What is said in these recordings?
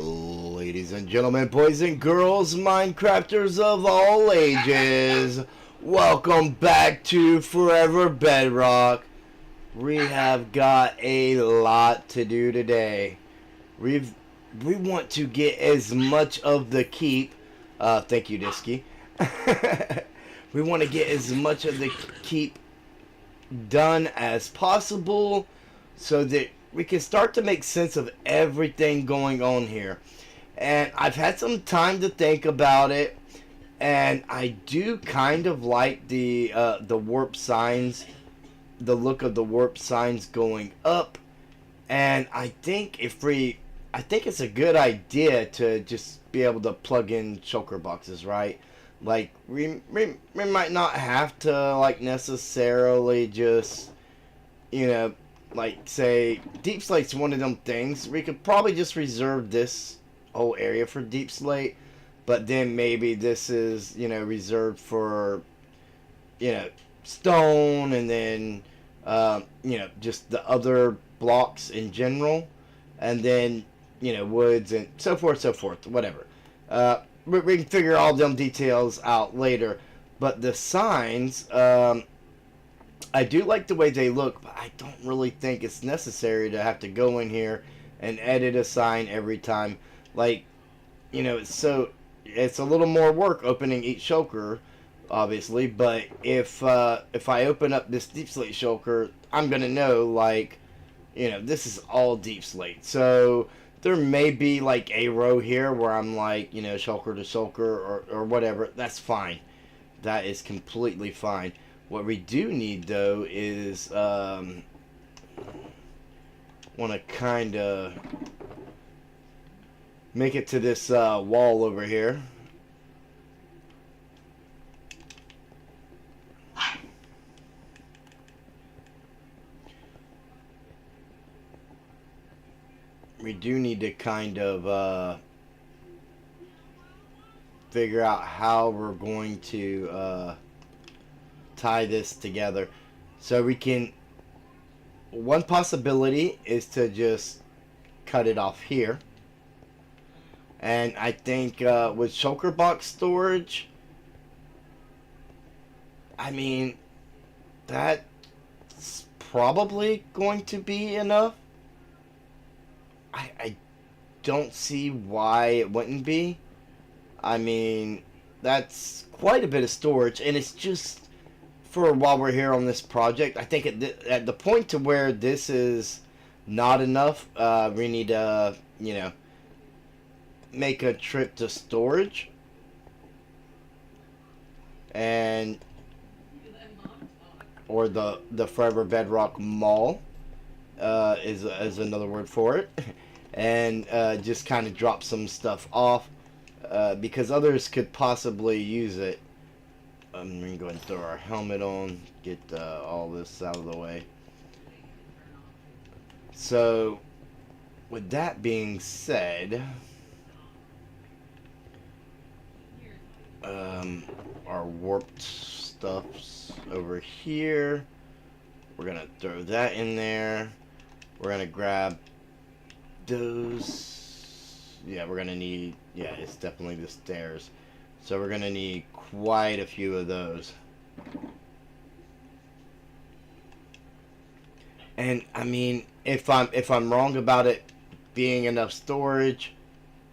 Ladies and gentlemen, boys and girls, Minecrafters of all ages, welcome back to Forever Bedrock. We have got a lot to do today. We want to get as much of the keep. Thank you, Disky. We want to get as much of the keep done as possible so that we can start to make sense of everything going on here. And I've had some time to think about it, and I do kind of like the warp signs, the look of the warp signs going up. And I think I think it's a good idea to just be able to plug in shulker boxes, right? Like we might not have to like necessarily just, you know, like say deep slate's one of them things. We could probably just reserve this whole area for deep slate, but then maybe this is, you know, reserved for, you know, stone, and then you know, just the other blocks in general, and then, you know, woods and so forth, whatever. We can figure all them details out later, but the signs, I do like the way they look, but I don't really think it's necessary to have to go in here and edit a sign every time. Like, you know, it's a little more work opening each shulker, obviously, but if I open up this deep slate shulker, I'm gonna know, like, you know, this is all deep slate. So there may be like a row here where I'm like, you know, shulker to shulker or whatever. That's fine. That is completely fine. What we do need though is want to kind of make it to this wall over here. We do need to kind of figure out how we're going to tie this together. So we can, one possibility is to just cut it off here. And I think with shulker box storage, I mean, that's probably going to be enough. I don't see why it wouldn't be. I mean, that's quite a bit of storage, and it's just for while we're here on this project. I think at the point to where this is not enough, we need to, you know, make a trip to storage, and or the Forever Bedrock Mall is another word for it, and just kind of drop some stuff off because others could possibly use it. I'm gonna go and throw our helmet on, get all this out of the way. So, with that being said, our warped stuff's over here. We're gonna throw that in there. We're gonna grab those. Yeah, we're gonna need. Yeah, it's definitely the stairs. So we're gonna need quite a few of those. And I mean, if I'm wrong about it being enough storage,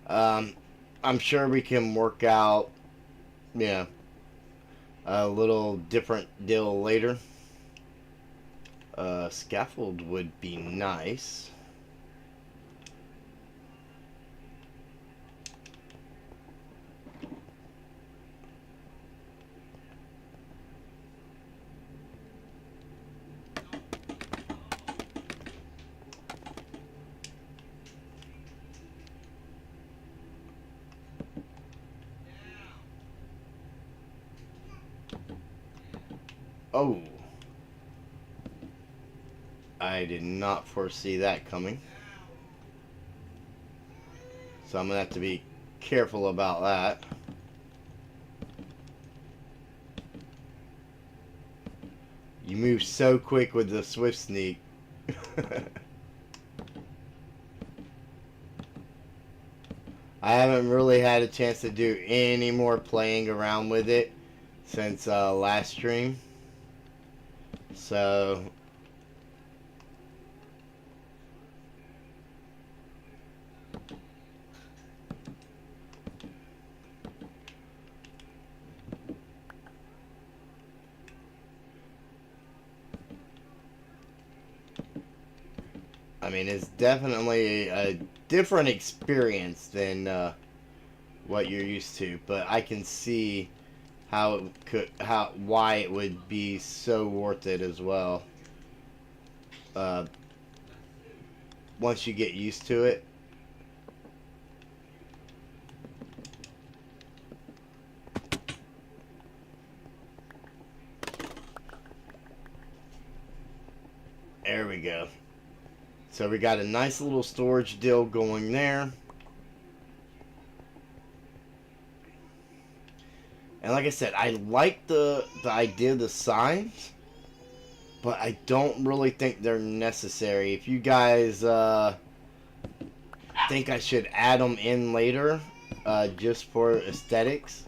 I'm sure we can work out, yeah, a little different deal later. Scaffold would be nice. Oh. I did not foresee that coming. So I'm going to have to be careful about that. You move so quick with the swift sneak. I haven't really had a chance to do any more playing around with it since last stream. So I mean, it's definitely a different experience than what you're used to, but I can see how it could, why it would be so worth it as well. Once you get used to it. There we go. So we got a nice little storage deal going there. And like I said, I like the idea of the signs, but I don't really think they're necessary. If you guys think I should add them in later, just for aesthetics,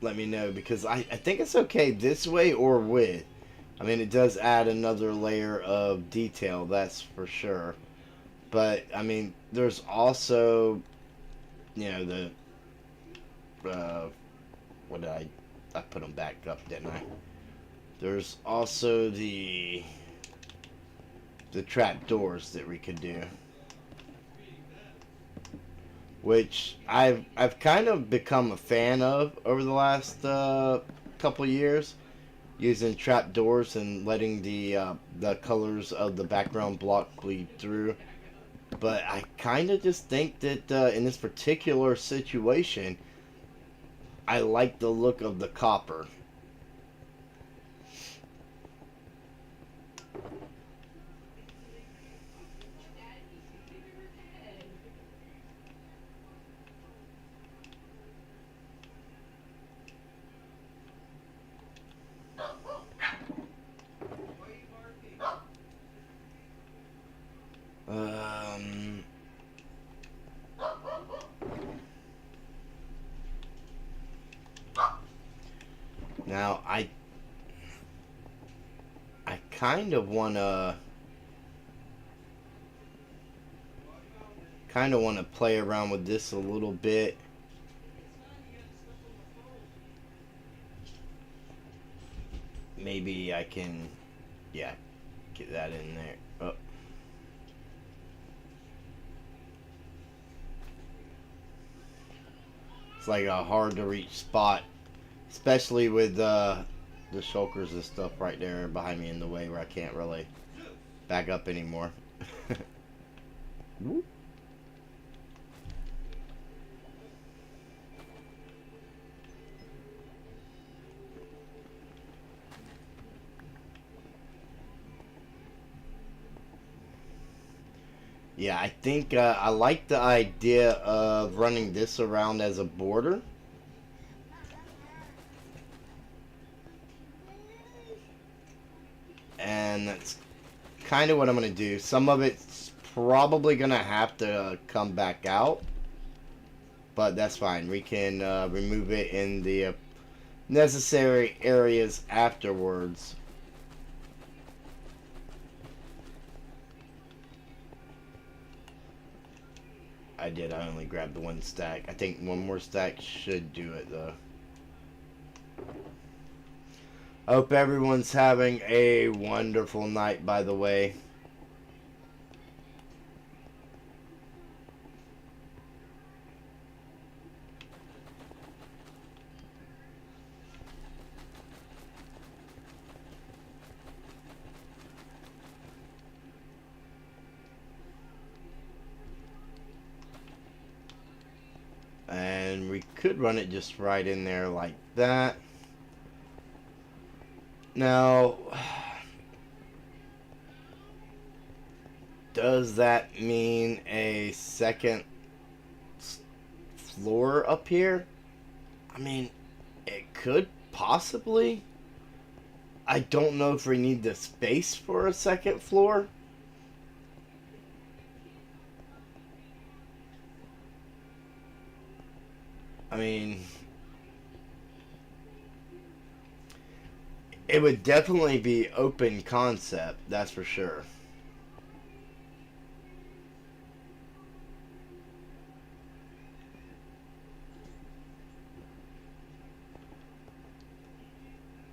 let me know, because I think it's okay this way or with. I mean, it does add another layer of detail, that's for sure. But, I mean, there's also, you know, the, what did I put them back up, didn't I? There's also the trap doors that we could do. Which I've kind of become a fan of over the last couple years. Using trapdoors and letting the colors of the background block bleed through. But I kind of just think that in this particular situation, I like the look of the copper. Now I kind of want to play around with this a little bit. Maybe I can, yeah, get that in there. Oh. It's like a hard to reach spot, especially with the shulkers and stuff right there behind me in the way where I can't really back up anymore. Yeah, I think I like the idea of running this around as a border. And that's kind of what I'm going to do. Some of it's probably going to have to come back out. But that's fine. We can remove it in the necessary areas afterwards. I did. I only grabbed the one stack. I think one more stack should do it, though. I hope everyone's having a wonderful night, by the way. And we could run it just right in there like that. Now, does that mean a second floor up here? I mean, it could possibly. I don't know if we need the space for a second floor. I mean, it would definitely be open concept, that's for sure.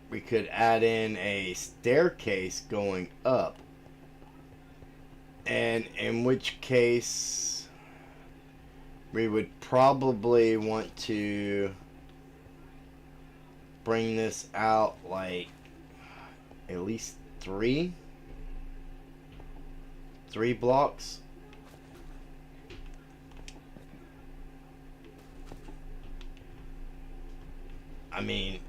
We could add in a staircase going up. And in which case, we would probably want to bring this out like at least three blocks. I mean,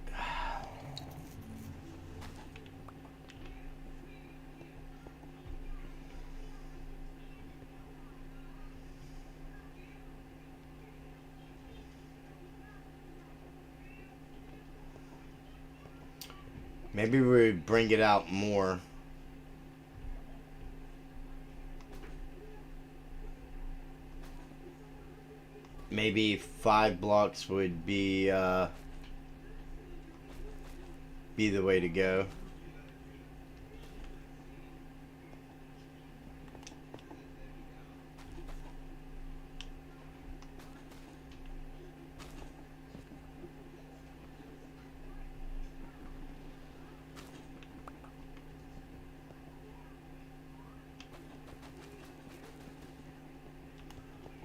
maybe we bring it out more. Maybe 5 blocks would be the way to go.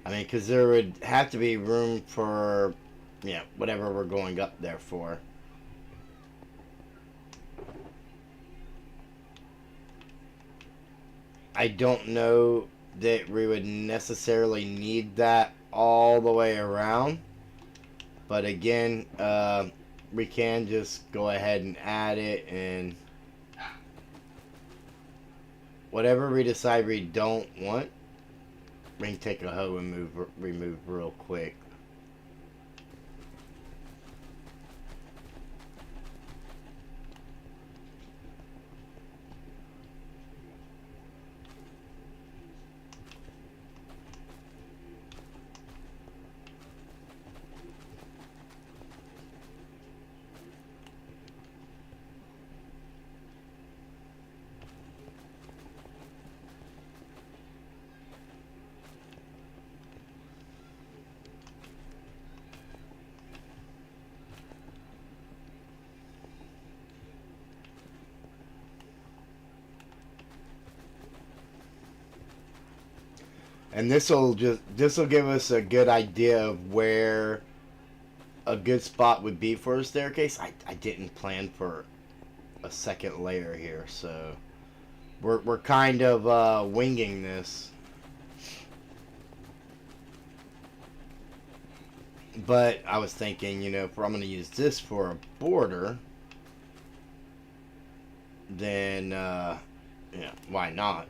I mean, because there would have to be room for, yeah, whatever we're going up there for. I don't know that we would necessarily need that all the way around. But again, we can just go ahead and add it, and whatever we decide we don't want, we can take a hoe and remove real quick. And this'll give us a good idea of where a good spot would be for a staircase. I didn't plan for a second layer here, so we're kind of winging this. But I was thinking, you know, if I'm going to use this for a border, then yeah, why not?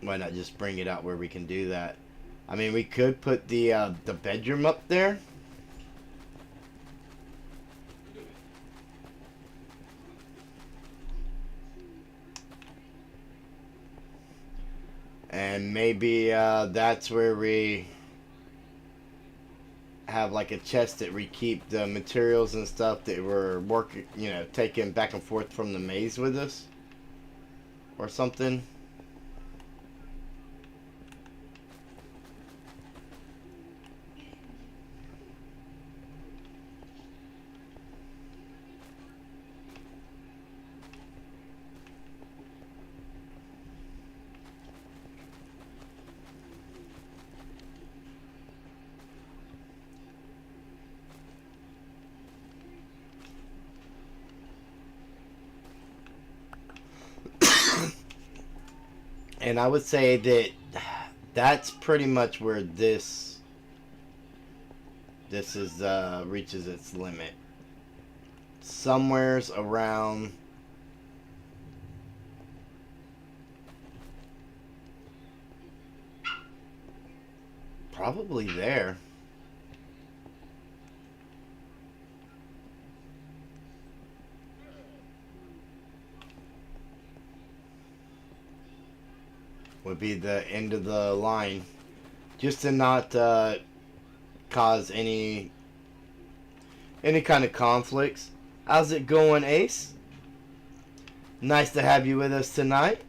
Why not just bring it out where we can do that? I mean, we could put the bedroom up there. And maybe that's where we have like a chest that we keep the materials and stuff that we're working, you know, taking back and forth from the maze with us. Or something. And I would say that that's pretty much where this is reaches its limit. Somewhere's around probably there. Would be the end of the line, just to not cause any kind of conflicts. How's it going, Ace? Nice to have you with us tonight.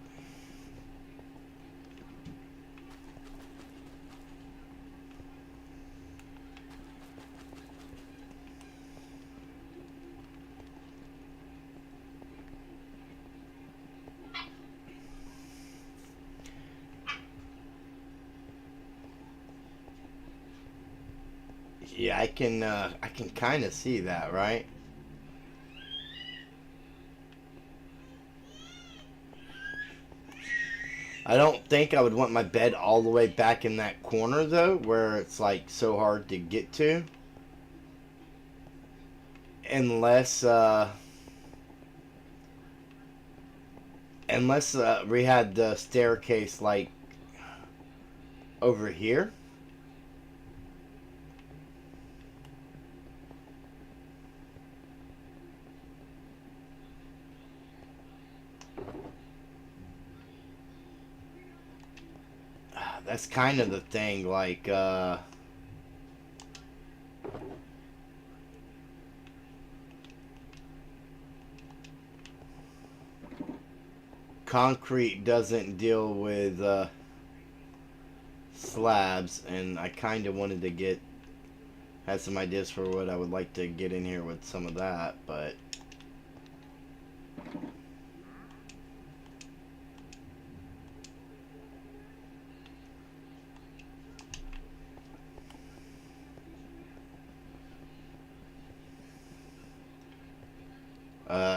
Yeah, I can kind of see that, right? I don't think I would want my bed all the way back in that corner though, where it's like so hard to get to. Unless we had the staircase like over here. That's kind of the thing, like, concrete doesn't deal with, slabs, and I kind of wanted to had some ideas for what I would like to get in here with some of that, but...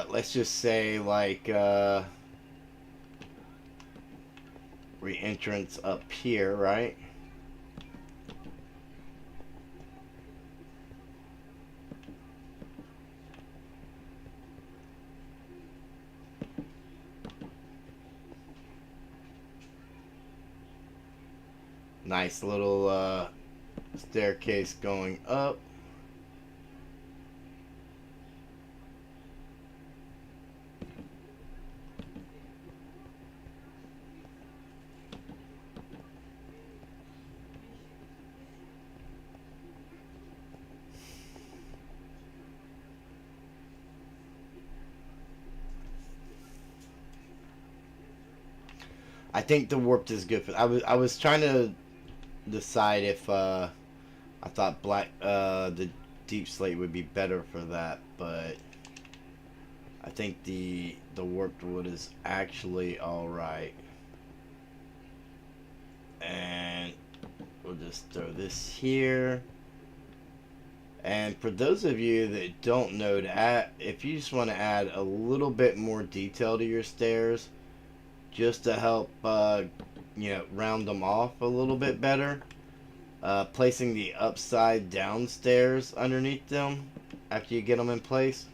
let's just say, like, re-entrance up here, right? Nice little, staircase going up. I think the warped is good for. I was trying to decide if I thought the deep slate would be better for that, but I think the warped wood is actually all right. just throw this here. And for those of you that don't know to add, if you just want to add a little bit more detail to your stairs, just to help, you know, round them off a little bit better, placing the upside down stairs underneath them after you get them in place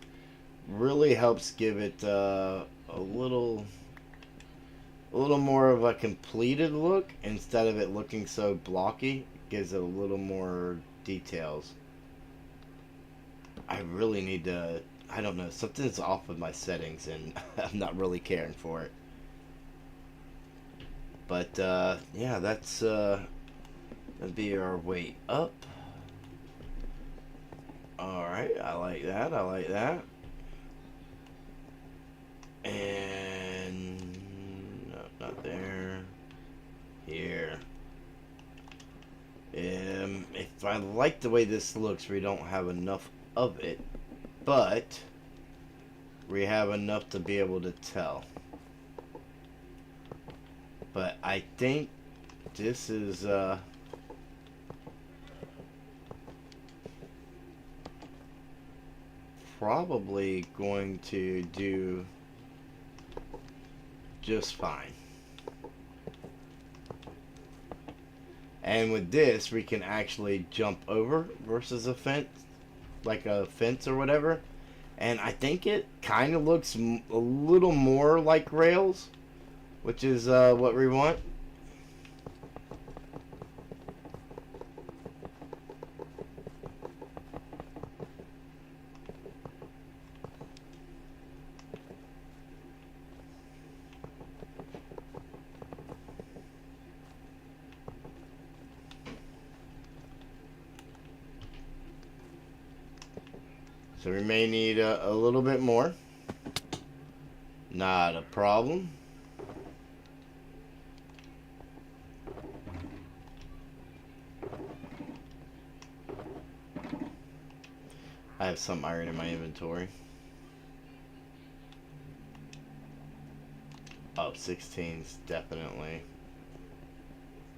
really helps give it a little more of a completed look instead of it looking so blocky. It gives it a little more details. I really need to, I don't know, something's off with my settings and I'm not really caring for it. But yeah, that's that'd be our way up. Alright, I like that, I like that. And no, not there. Here. If I like the way this looks, we don't have enough of it, but we have enough to be able to tell. But I think this is probably going to do just fine. And with this, we can actually jump over versus a fence, like a fence or whatever. And I think it kind of looks a little more like rails, which is what we want. So we may need a little bit more. Not a problem. I have some iron in my inventory. Oh, 16s, definitely.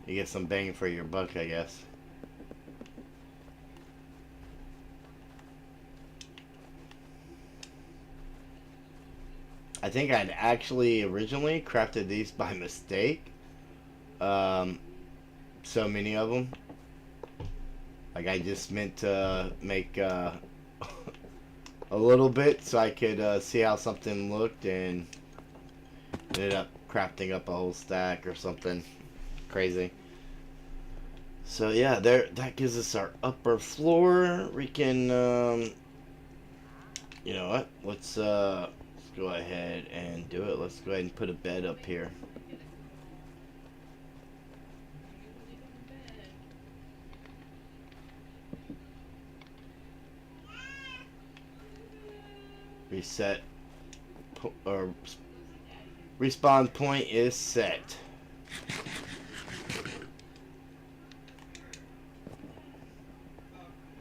You get some bang for your buck, I guess. I think I'd actually originally crafted these by mistake. So many of them. Like I just meant to make a little bit so I could see how something looked, and ended up crafting up a whole stack or something crazy. So yeah, there, that gives us our upper floor. We can, you know what? Let's go ahead and do it. Let's go ahead and put a bed up here. Reset or respawn point is set.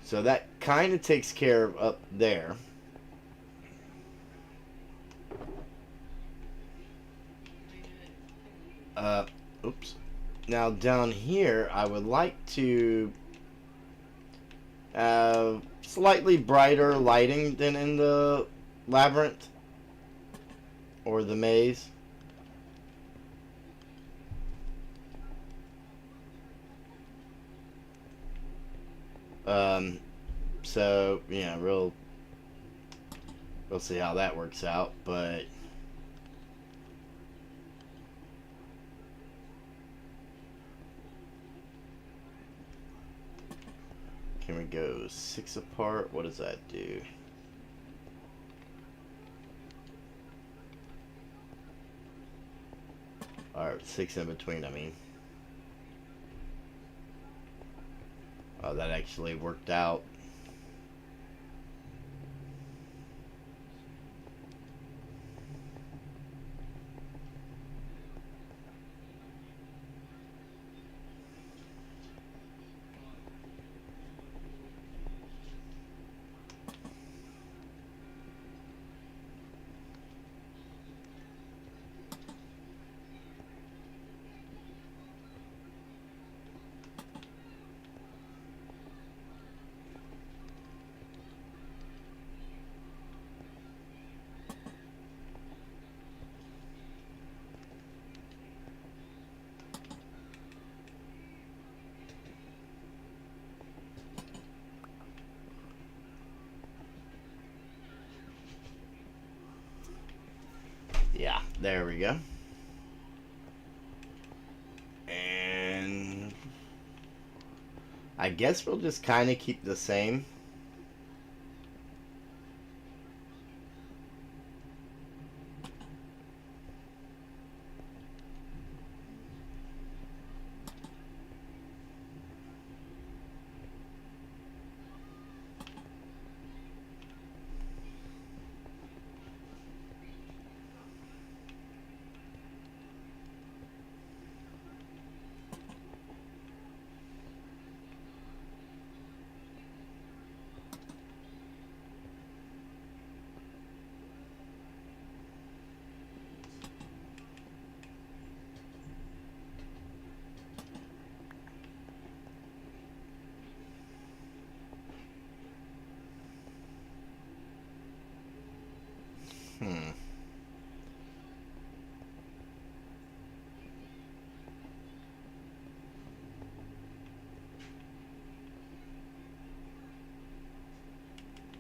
So that kind of takes care of up there. Oops. Now down here, I would like to have slightly brighter lighting than in the labyrinth or the maze. So yeah, we'll see how that works out, but can we go 6 apart? What does that do? Or 6 in between, I mean. Oh, that actually worked out. There we go. And I guess we'll just kind of keep the same.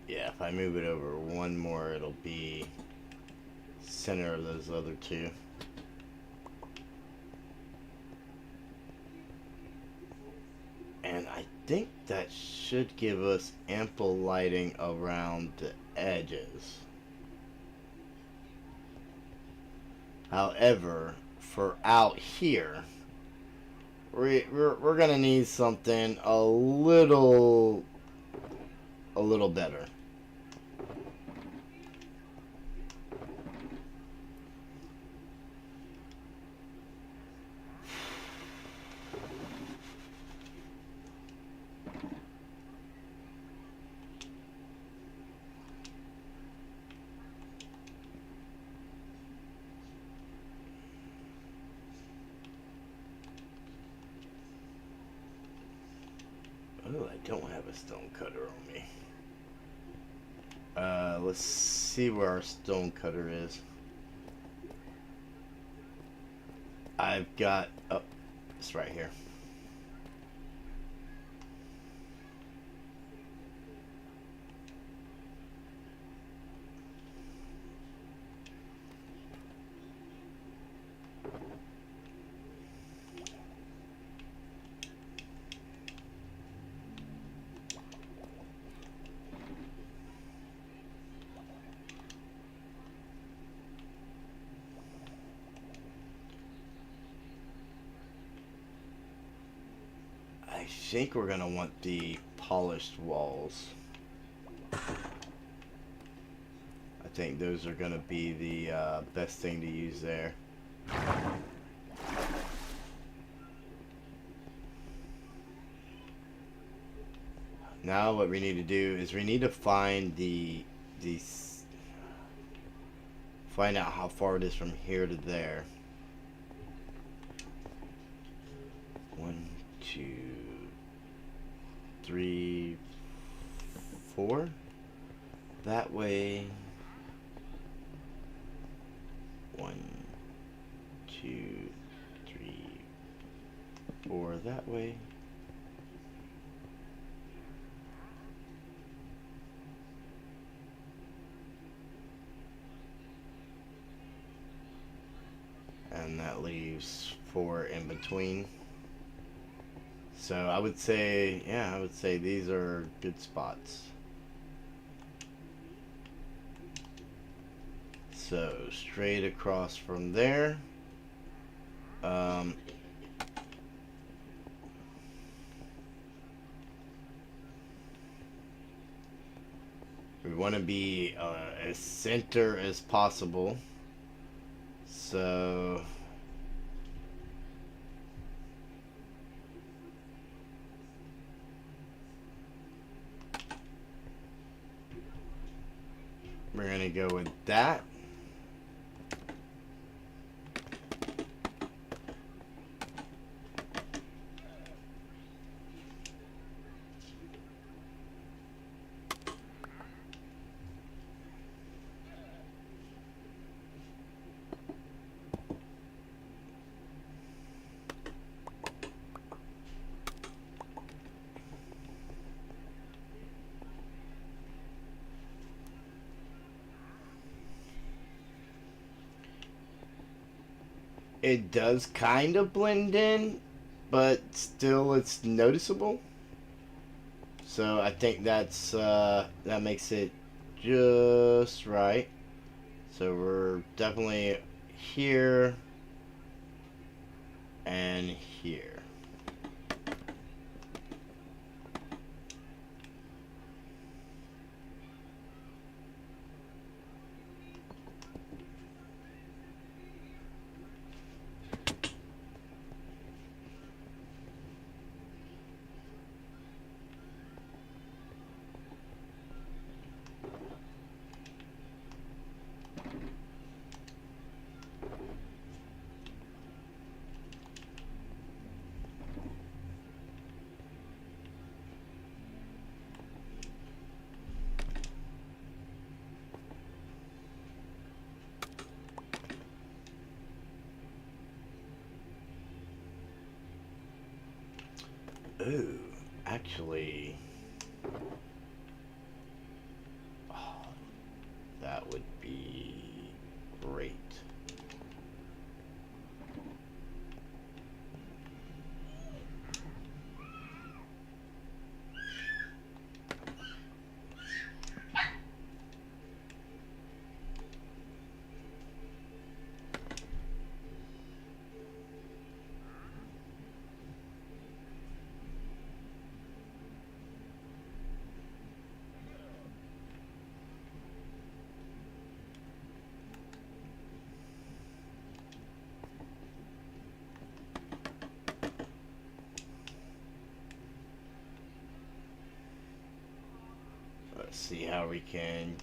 Yeah, if I move it over one more, it'll be center of those other two. And I think that should give us ample lighting around the edges. However, for out here, we're gonna need something a little better. Oh, I don't have a stone cutter on me. Let's see where our stone cutter is. I've got... Oh, it's right here. I think we're gonna want the polished walls. I think those are gonna be the best thing to use there. Now what we need to do is we need to find find out how far it is from here to there. 1, 2, 3, 4. That way. 1, 2, 3, 4. That way. And that leaves 4 in between. So I would say, yeah, I would say these are good spots. So straight across from there. We want to be as center as possible. So we're going to go with that. it does kind of blend in, but still it's noticeable. So I think that makes it just right. So we're definitely here and here. Ooh, actually, oh, that would be great. Let's see how we can.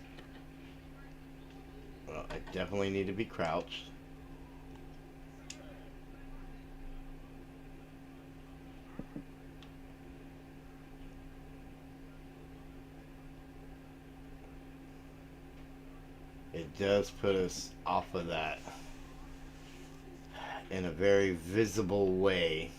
Well, I definitely need to be crouched. It does put us off of that in a very visible way.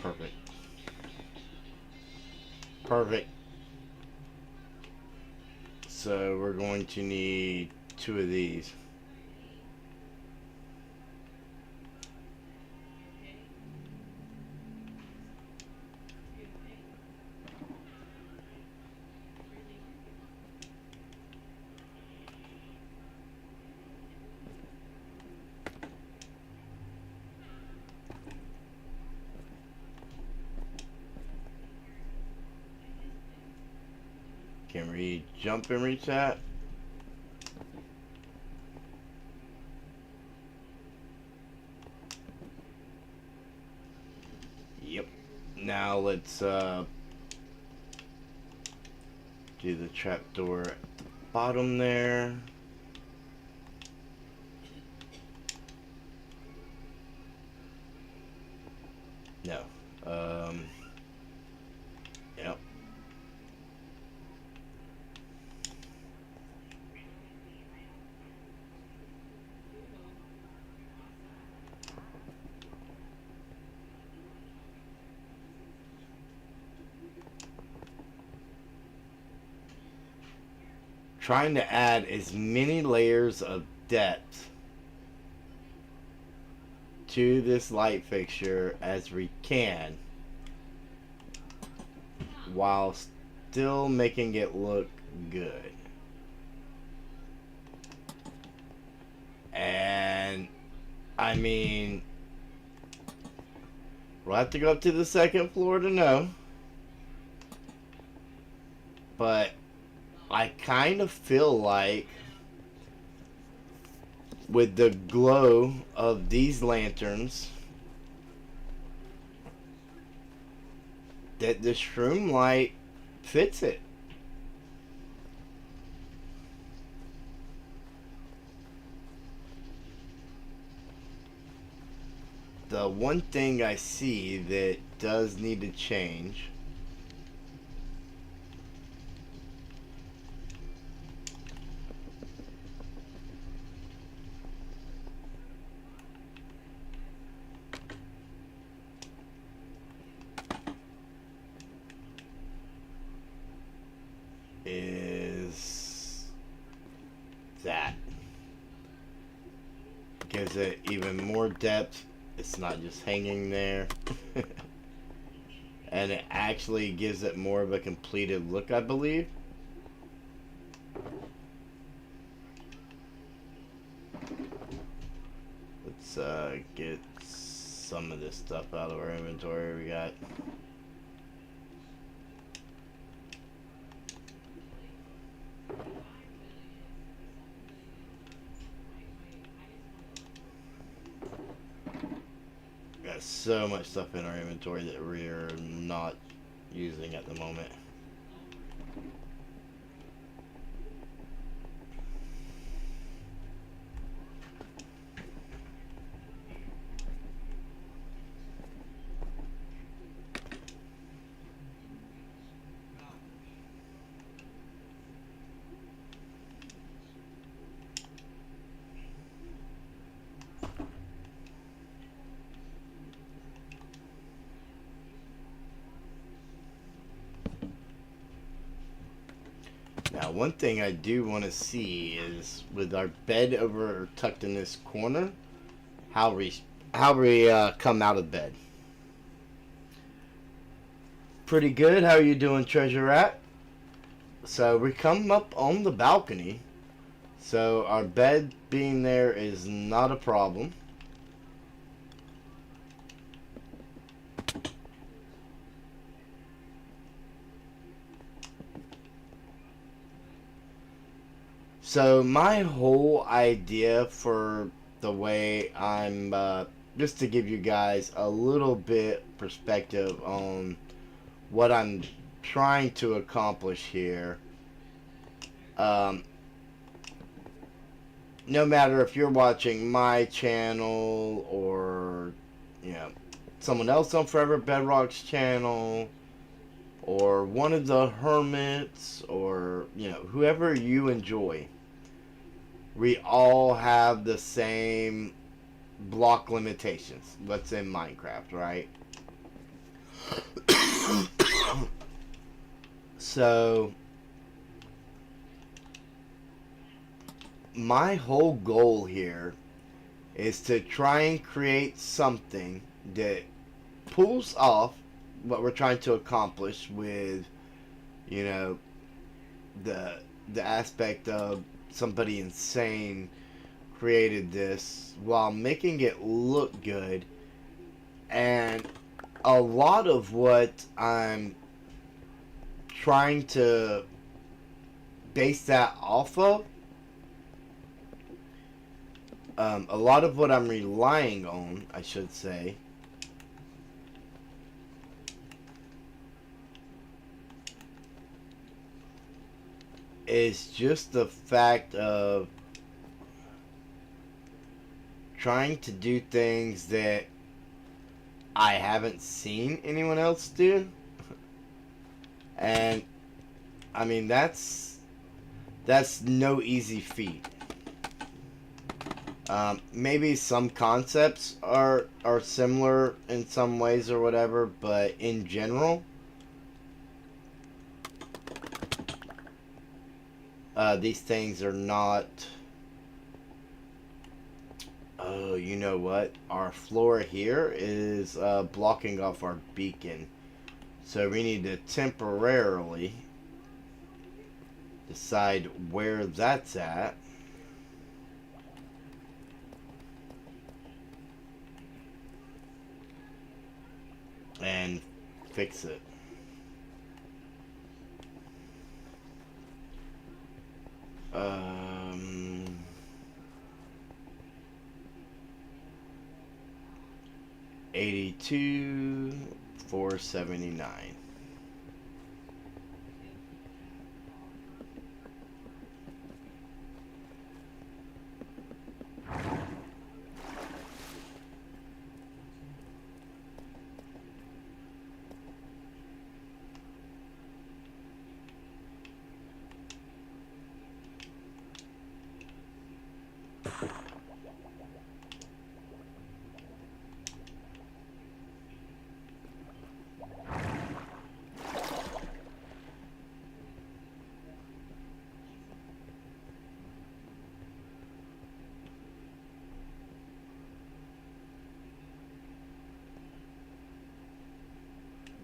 Perfect. Perfect. So we're going to need 2 of these. Can we jump and reach that? Yep. Now let's do the trapdoor at the bottom there. No. Yep. Trying to add as many layers of depth to this light fixture as we can while still making it look good. And I mean, we'll have to go up to the 2nd floor to know, but I kind of feel like with the glow of these lanterns that the shroom light fits it. The one thing I see that does need to change is that. Gives it even more depth. It's not just hanging there. And it actually gives it more of a completed look, I believe. Let's get some of this stuff out of our inventory. We got so much stuff in our inventory that we're not using at the moment. Now, one thing I do want to see is with our bed over tucked in this corner, how we come out of bed. Pretty good. How are you doing, Treasure Rat? So we come up on the balcony. So our bed being there is not a problem. So my whole idea for the way I'm, just to give you guys a little bit perspective on what I'm trying to accomplish here. No matter if you're watching my channel or, you know, someone else on Forever Bedrock's channel, or one of the hermits, or, you know, whoever you enjoy, we all have the same block limitations. What's in Minecraft, right? So my whole goal here is to try and create something that pulls off what we're trying to accomplish with, you know, the aspect of somebody insane created this while making it look good. And a lot of what I'm trying to base that off of, a lot of what I'm relying on, I should say, is just the fact of trying to do things that I haven't seen anyone else do. And I mean, that's no easy feat. Maybe some concepts are similar in some ways or whatever, but in general, these things are not. Oh, you know what? Our floor here is blocking off our beacon. So we need to temporarily decide where that's at. And fix it. Um, 82, 479.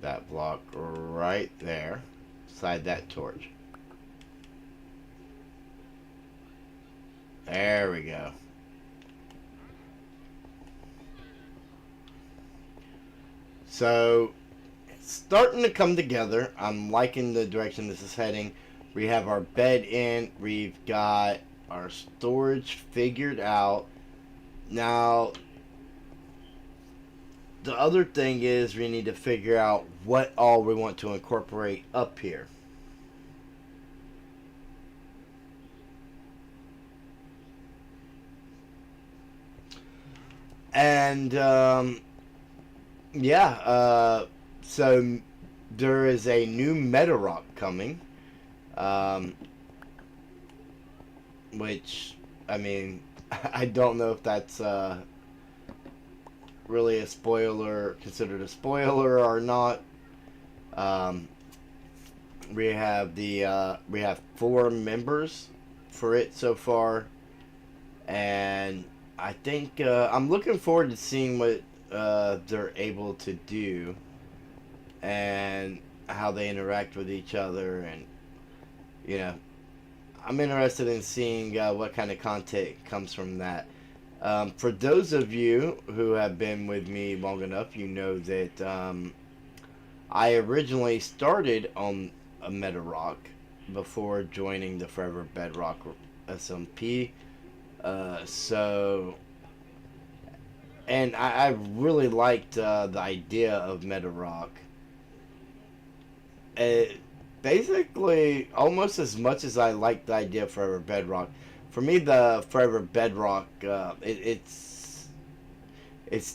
that block right there, beside that torch. There we go. So, it's starting to come together. I'm liking the direction this is heading. We have our bed in. We've got our storage figured out. Now, the other thing is we need to figure out what all we want to incorporate up here. And, yeah, so there is a new Bedrock coming, which, I mean, I don't know if that's really a spoiler, considered a spoiler or not. We have we have 4 members for it so far, and I think I'm looking forward to seeing what they're able to do and how they interact with each other, and you know, I'm interested in seeing what kind of content comes from that. For those of you who have been with me long enough, you know that I originally started on a Bedrock before joining the Forever Bedrock SMP. And I really liked the idea of Bedrock. Basically, almost as much as I liked the idea of Forever Bedrock. For me, the Forever Bedrock, it's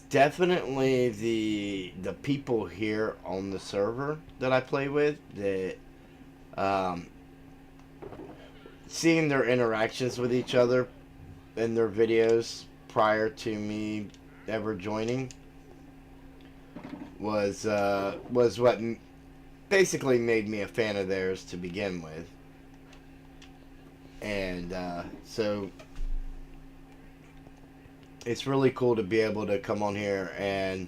definitely the people here on the server that I play with that seeing their interactions with each other in their videos prior to me ever joining was what basically made me a fan of theirs to begin with. And so it's really cool to be able to come on here and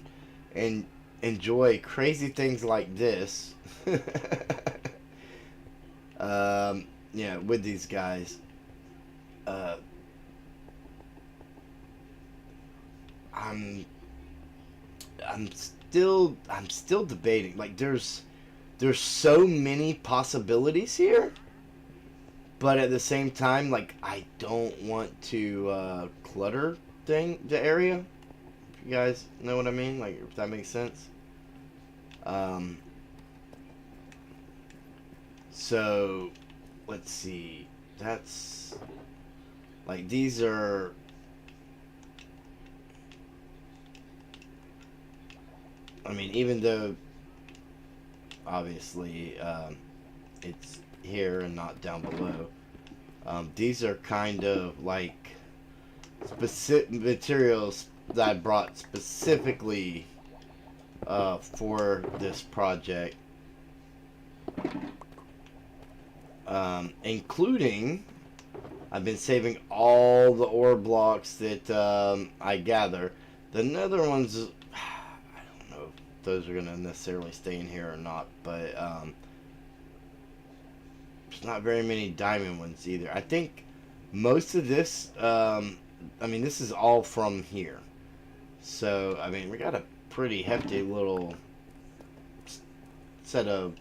enjoy crazy things like this. Yeah, with these guys. I'm still debating. Like there's so many possibilities here, but at the same time, like I don't want to clutter the area. If you guys know what I mean, like if that makes sense. So let's see. That's like these are. I mean, even though obviously it's here and not down below, these are kind of like specific materials that I brought specifically for this project, including I've been saving all the ore blocks that I gather. The nether ones, those are gonna necessarily stay in here or not, but there's not very many diamond ones either. I think most of this, I mean, this is all from here. So, I mean, we got a pretty hefty little set of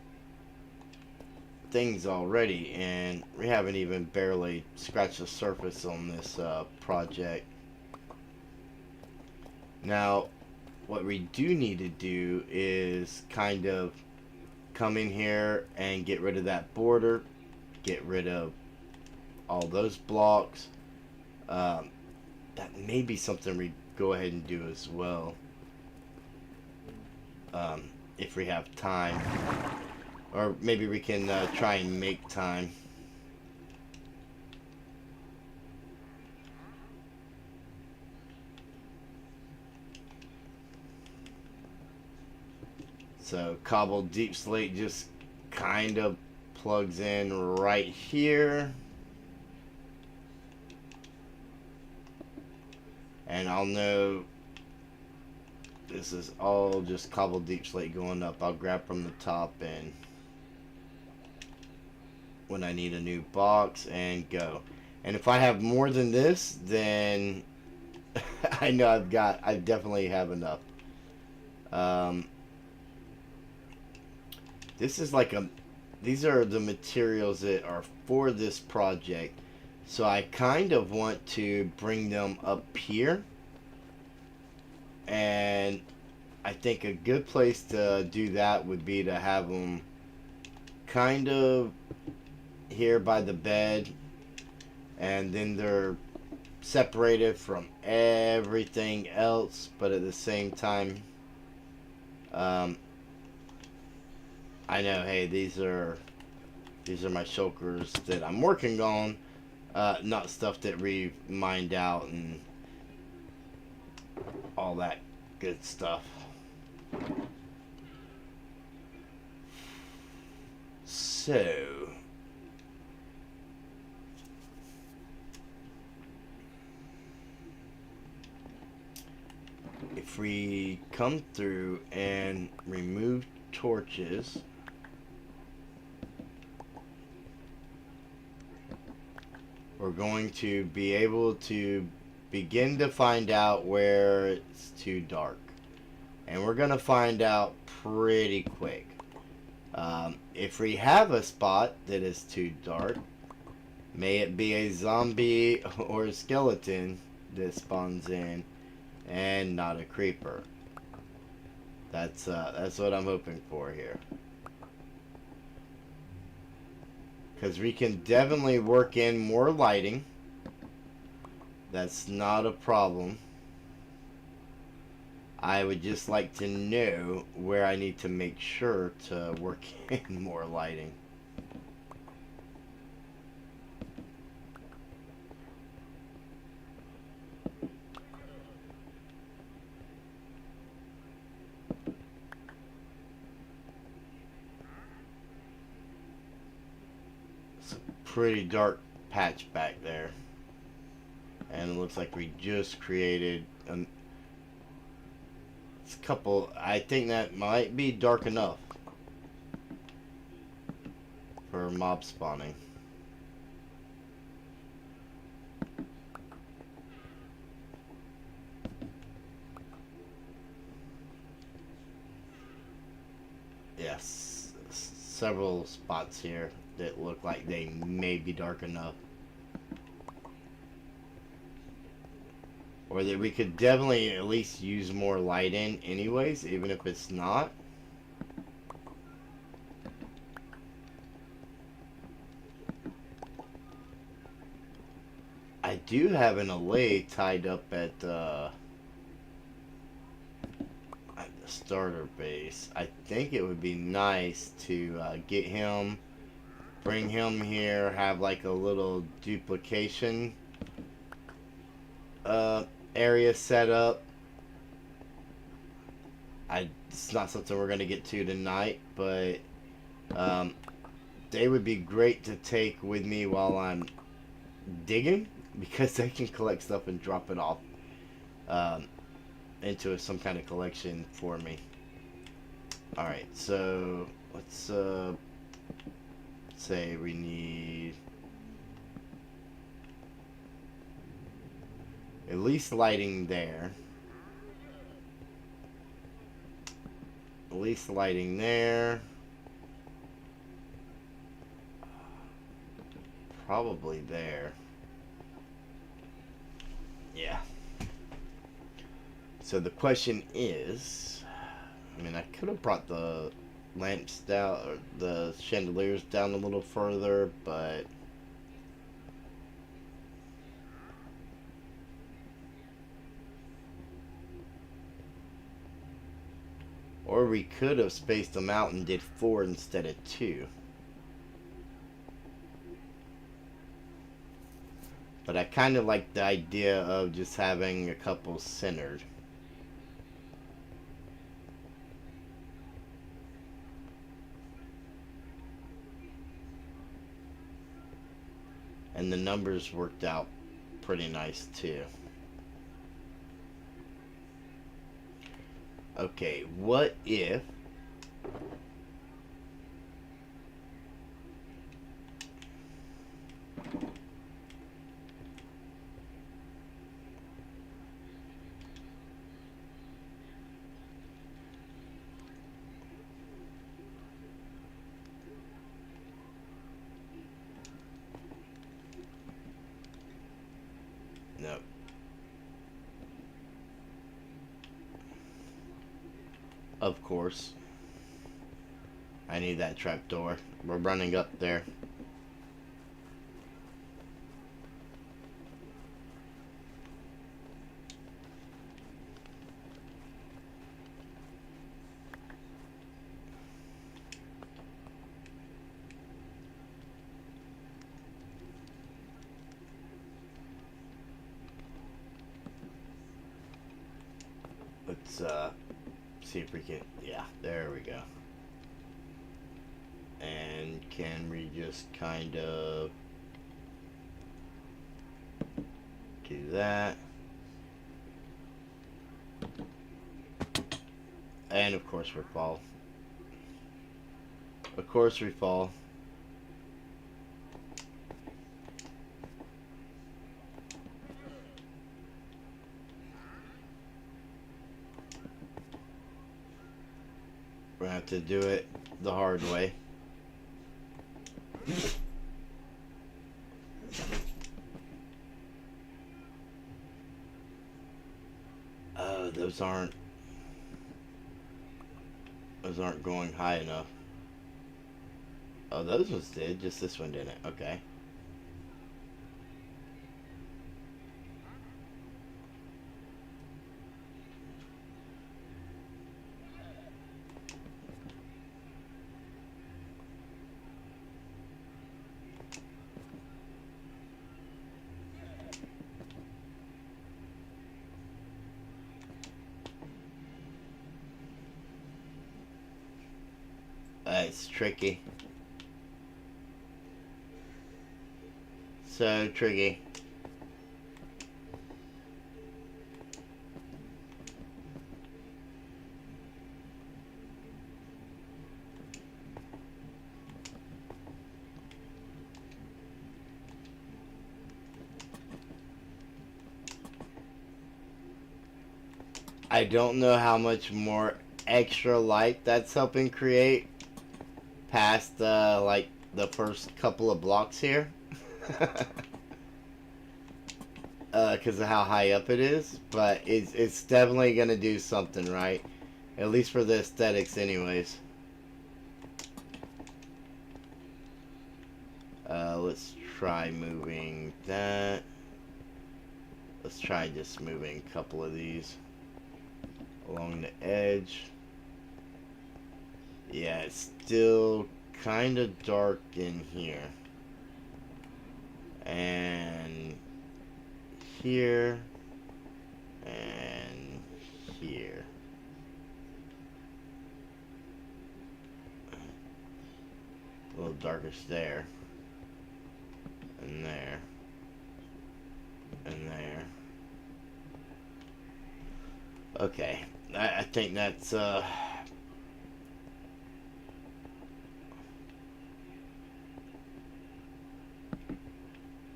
things already, and we haven't even barely scratched the surface on this project. Now, what we do need to do is kind of come in here and get rid of that border, get rid of all those blocks. That may be something we go ahead and do as well, if we have time, or maybe we can try and make time. So cobbled deep slate just kind of plugs in right here. And I'll know This is all just cobbled deep slate going up. I'll grab from the top and when I need a new box and go. And if I have more than this, then I know I definitely have enough. This is like these are the materials that are for this project. So I kind of want to bring them up here. And I think a good place to do that would be to have them kind of here by the bed. And then they're separated from everything else. But at the same time, I know, hey, these are my shulkers that I'm working on, not stuff that we mined out and all that good stuff. So if we come through and remove torches, we're going to be able to begin to find out where it's too dark. And we're going to find out pretty quick. If we have a spot that is too dark, may it be a zombie or a skeleton that spawns in and not a creeper. That's what I'm hoping for here. Because we can definitely work in more lighting. That's not a problem. I would just like to know where I need to make sure to work in more lighting. Pretty dark patch back there, and it looks like we just created a couple. I think that might be dark enough for mob spawning. Yes, several spots here that look like they may be dark enough. Or that we could definitely at least use more light in anyways, even if it's not. I do have an allay tied up at the starter base. I think it would be nice to get him, bring him here, have like a little duplication area set up. It's not something we're going to get to tonight, but they would be great to take with me while I'm digging, because they can collect stuff and drop it off into some kind of collection for me. Alright, so let's say we need at least lighting there. At least lighting there. Probably there. Yeah. So the question is, I mean, I could have brought the lamps down, or the chandeliers down a little further, but or we could have spaced them out and did 4 instead of 2. But I kind of like the idea of just having a couple centered. And the numbers worked out pretty nice too. Okay, what if... Nope. Of course. I need that trapdoor. We're running up there. Let's see if we can... Yeah, there we go. And can we just kind of do that? And of course we fall. Of course we fall. We're gonna have to do it the hard way. Oh, those aren't going high enough. Oh, those ones did, just this one didn't. Okay. It's tricky. So tricky. I don't know how much more extra light that's helping create past like the first couple of blocks here. Because of how high up it is, but it's definitely gonna do something, right? At least for the aesthetics anyways. Let's try moving that. Let's try just moving a couple of these along the edge. Yeah, it's still kind of dark in here. And here. And here. A little darkish there. And there. And there. Okay. I think that's,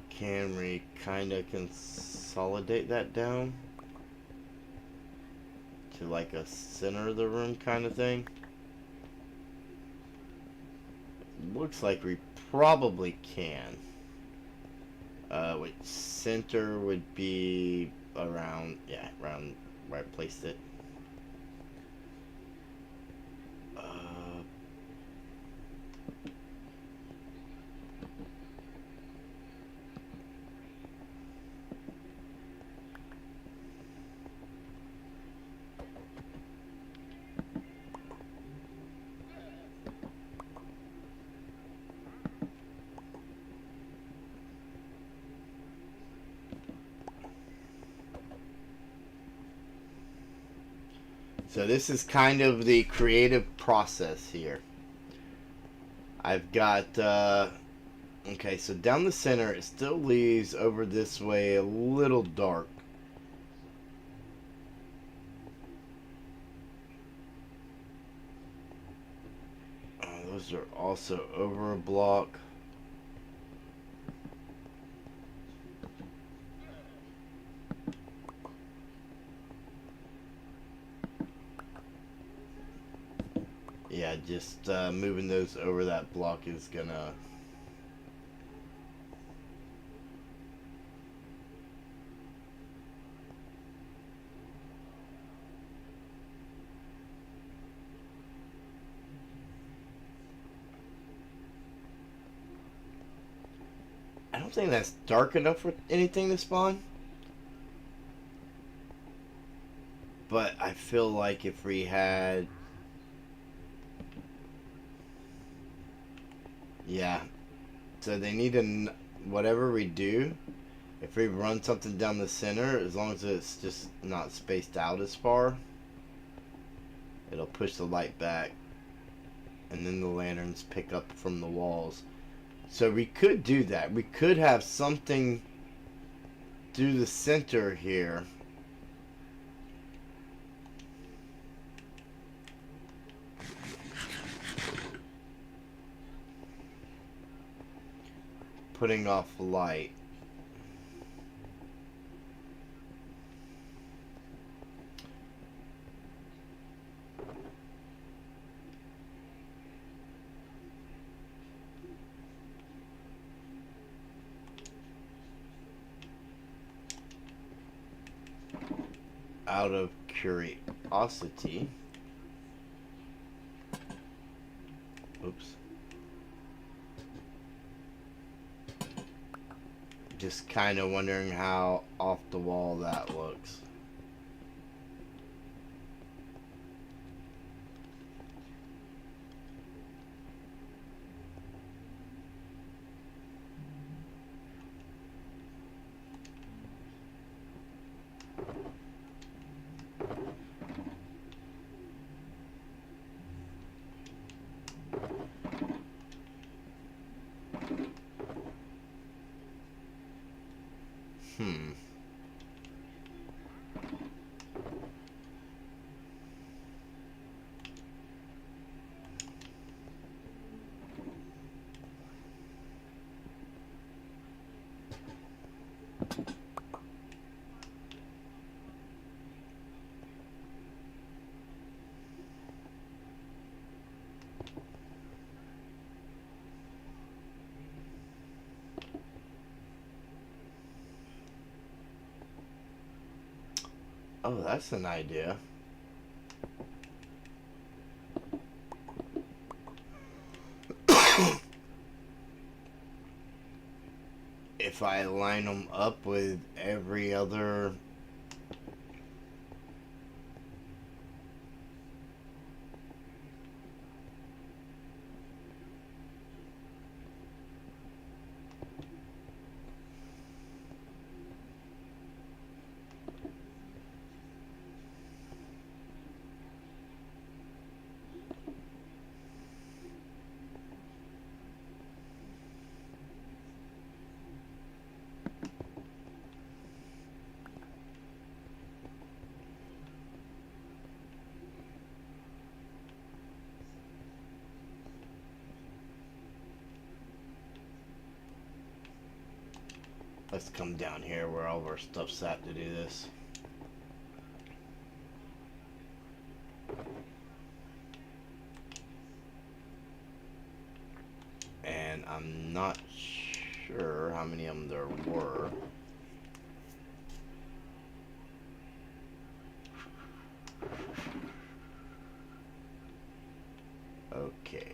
can we kind of consolidate that down to like a center of the room kind of thing? Looks like we probably can. Which center would be around, yeah, around where I placed it. So this is kind of the creative process here. I've got, okay, so down the center, it still leaves over this way a little dark. Those are also over a block. Yeah, just moving those over that block is gonna... I don't think that's dark enough for anything to spawn. But I feel like if we had... Yeah. So they need to... Whatever we do, if we run something down the center, as long as it's just not spaced out as far, it'll push the light back. And then the lanterns pick up from the walls. So we could do that. We could have something through the center here. Putting off light. Out of curiosity. Oops. Just kind of wondering how off the wall that looks. Oh, that's an idea. If I line them up with every other... Let's come down here where all of our stuff's at to do this. And I'm not sure how many of them there were. Okay.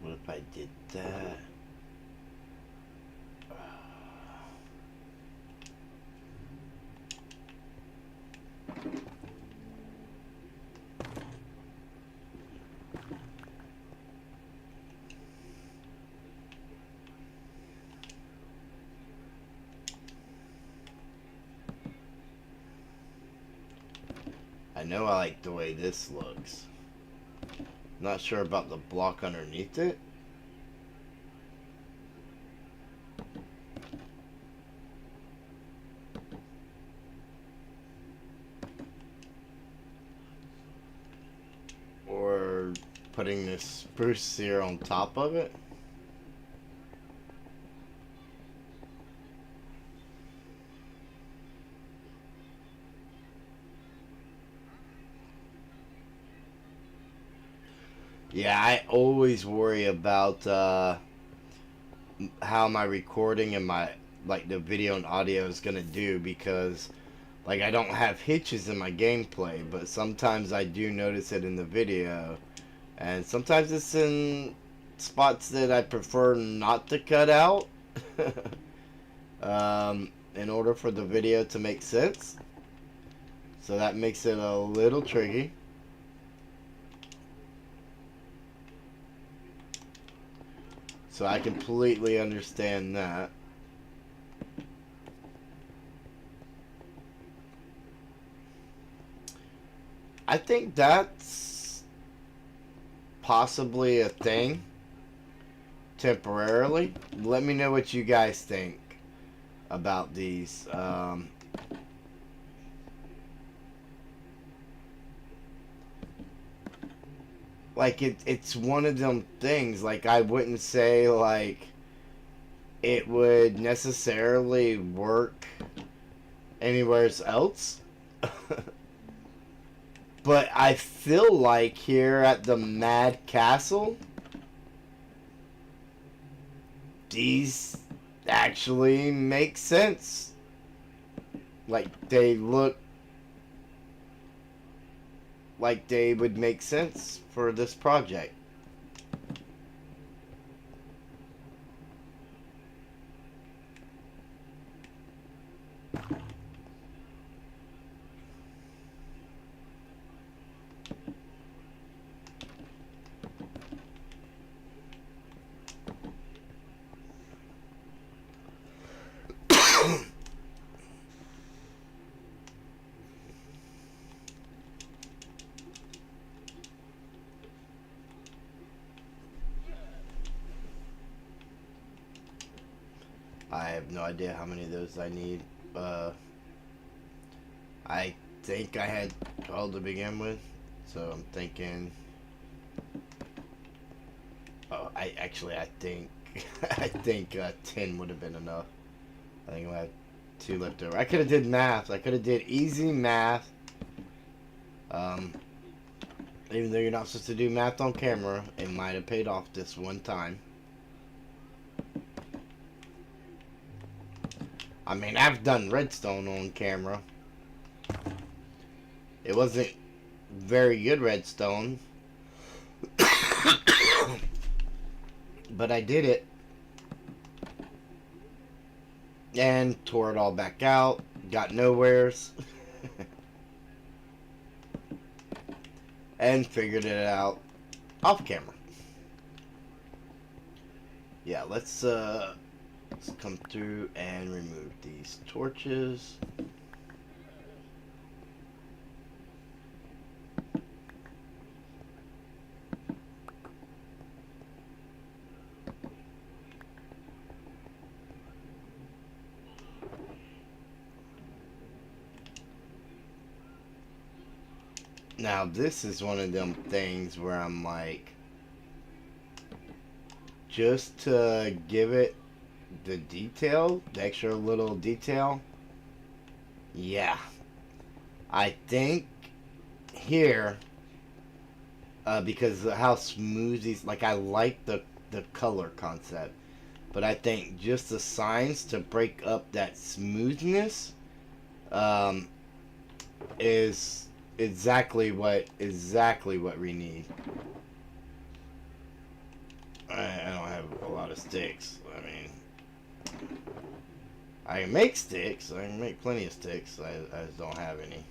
What if I did that? I know I like the way this looks. Not sure about the block underneath it. putting this spruce here on top of it. Yeah, I always worry about how my recording and my like the video and audio is gonna do, because like I don't have hitches in my gameplay, but sometimes I do notice it in the video, and sometimes it's in spots that I prefer not to cut out in order for the video to make sense. So that makes it a little tricky. So I completely understand that. I think that's possibly a thing temporarily. Let me know what you guys think about these. Like it's one of them things. Like I wouldn't say like it would necessarily work anywhere else. But I feel like here at the Mad Castle, these actually make sense. Like they look like they would make sense for this project. I have no idea how many of those I need. I think I had 12 to begin with, so I'm thinking. Oh, I think I think 10 would have been enough. I think I had 2 left over. I could have did math. I could have did easy math. Even though you're not supposed to do math on camera, it might have paid off this one time. I mean, I've done redstone on camera. It wasn't very good redstone, but I did it. And tore it all back out. Got nowheres. And figured it out off camera. Yeah, let's come through and remove these torches. Now this is one of them things where I'm like, just to give it the detail, the extra little detail. Yeah, I think here, because of how smooth these, like I like the color concept, but I think just the signs to break up that smoothness is exactly what we need. I don't have a lot of sticks. I mean, I can make sticks. I can make plenty of sticks. I just don't have any.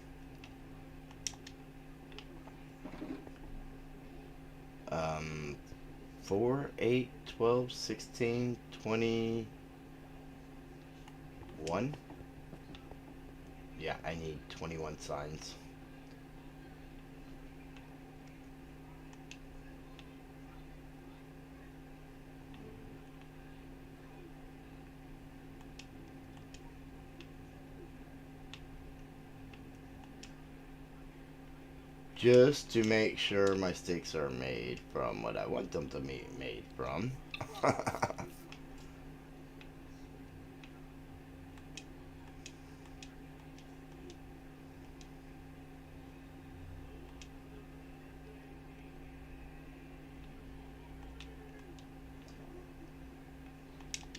4, 8, 12, 16, 21. Yeah, I need 21 signs. just to make sure my sticks are made from what I want them to be made from.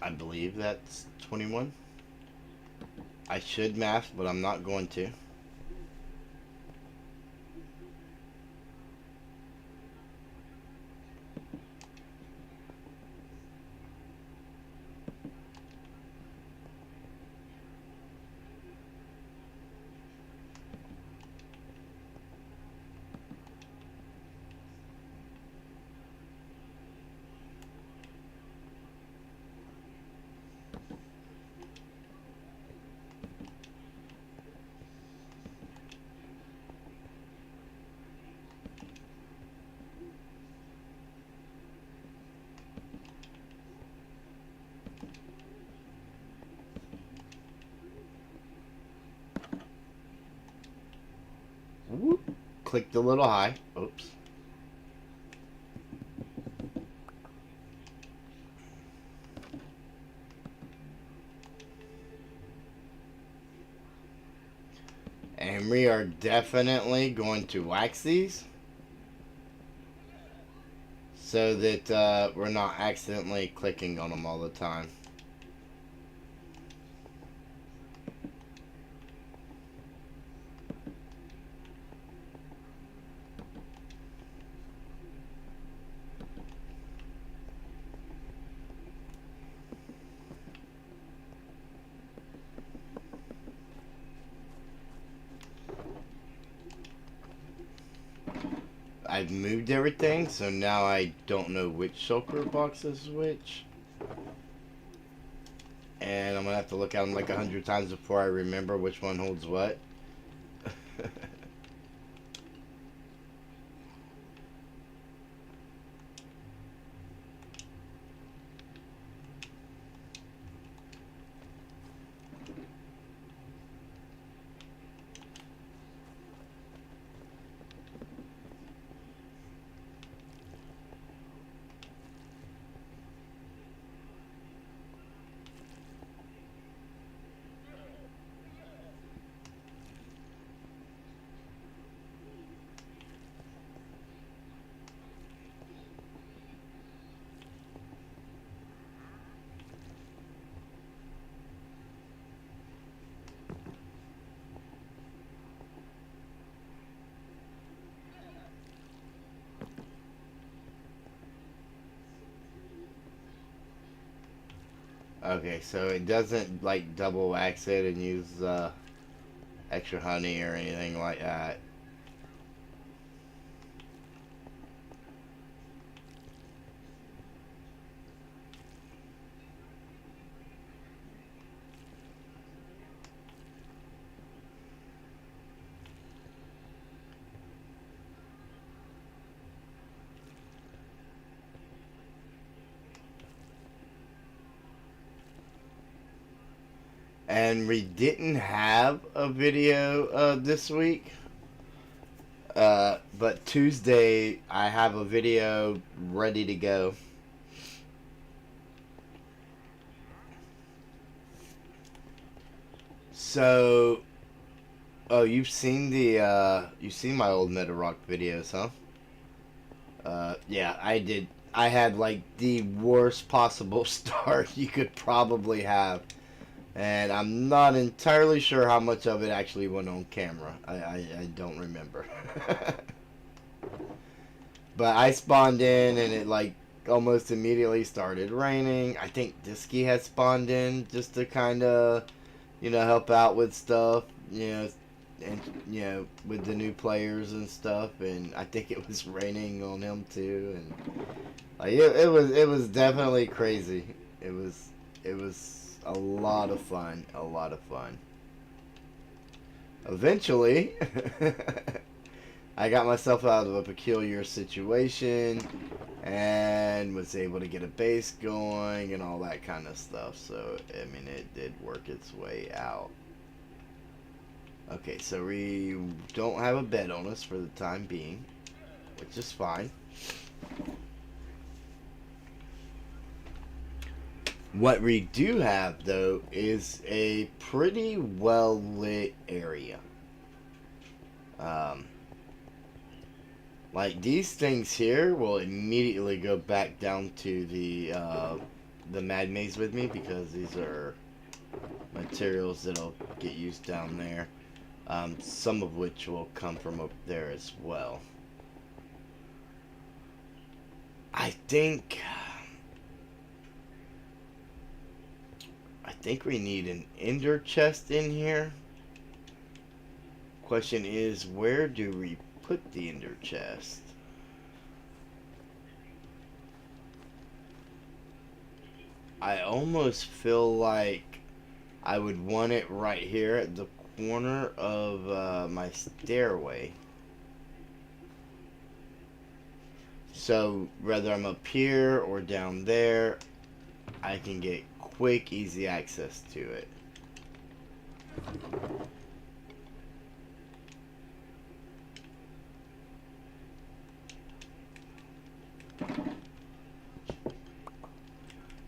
I believe that's 21. I should math, but I'm not going to. Whoop. Clicked a little high. Oops. And we are definitely going to wax these so that we're not accidentally clicking on them all the time. I've moved everything, so now I don't know which shulker box is which. And I'm going to have to look at them like 100 times before I remember which one holds what. Okay, so it doesn't like double wax it and use extra honey or anything like that. And we didn't have a video this week. But Tuesday, I have a video ready to go. So, oh, you've seen my old Bedrock videos, huh? Yeah, I did. I had like the worst possible start you could probably have. And I'm not entirely sure how much of it actually went on camera. I don't remember. But I spawned in and it like almost immediately started raining. I think Disky had spawned in just to kind of, help out with stuff, and with the new players and stuff. And I think it was raining on him too. And like it was definitely crazy. It was a lot of fun. A lot of fun. Eventually, I got myself out of a peculiar situation and was able to get a base going and all that kind of stuff. So, I mean, it did work its way out. Okay, so we don't have a bed on us for the time being, which is fine. What we do have, though, is a pretty well lit area. Um, like these things here will immediately go back down to the Mad Maze with me because these are materials that'll get used down there. Some of which will come from up there as well. I think we need an ender chest in here. Question is, where do we put the ender chest? I almost feel like I would want it right here at the corner of my stairway. So whether I'm up here or down there, I can get quick, easy access to it.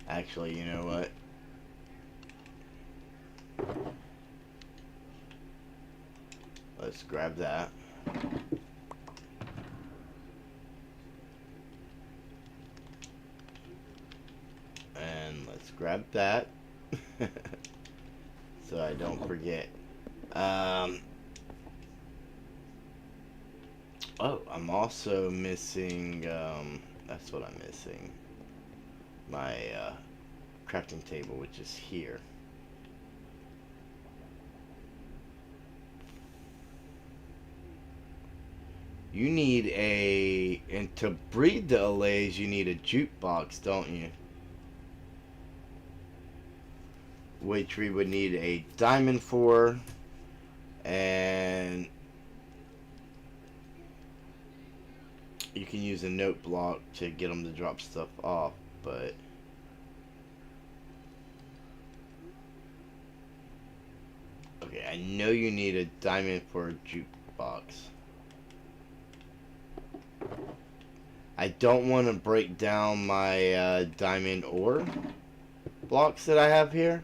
Actually, you know what? Let's grab that. And let's grab that. So I don't forget. Oh, I'm also missing, that's what I'm missing. My, crafting table, which is here. You need and to breed the allays, you need a jukebox, don't you? Which we would need a diamond for, and you can use a note block to get them to drop stuff off, but okay, I know you need a diamond for a jukebox. I don't want to break down my diamond ore blocks that I have here,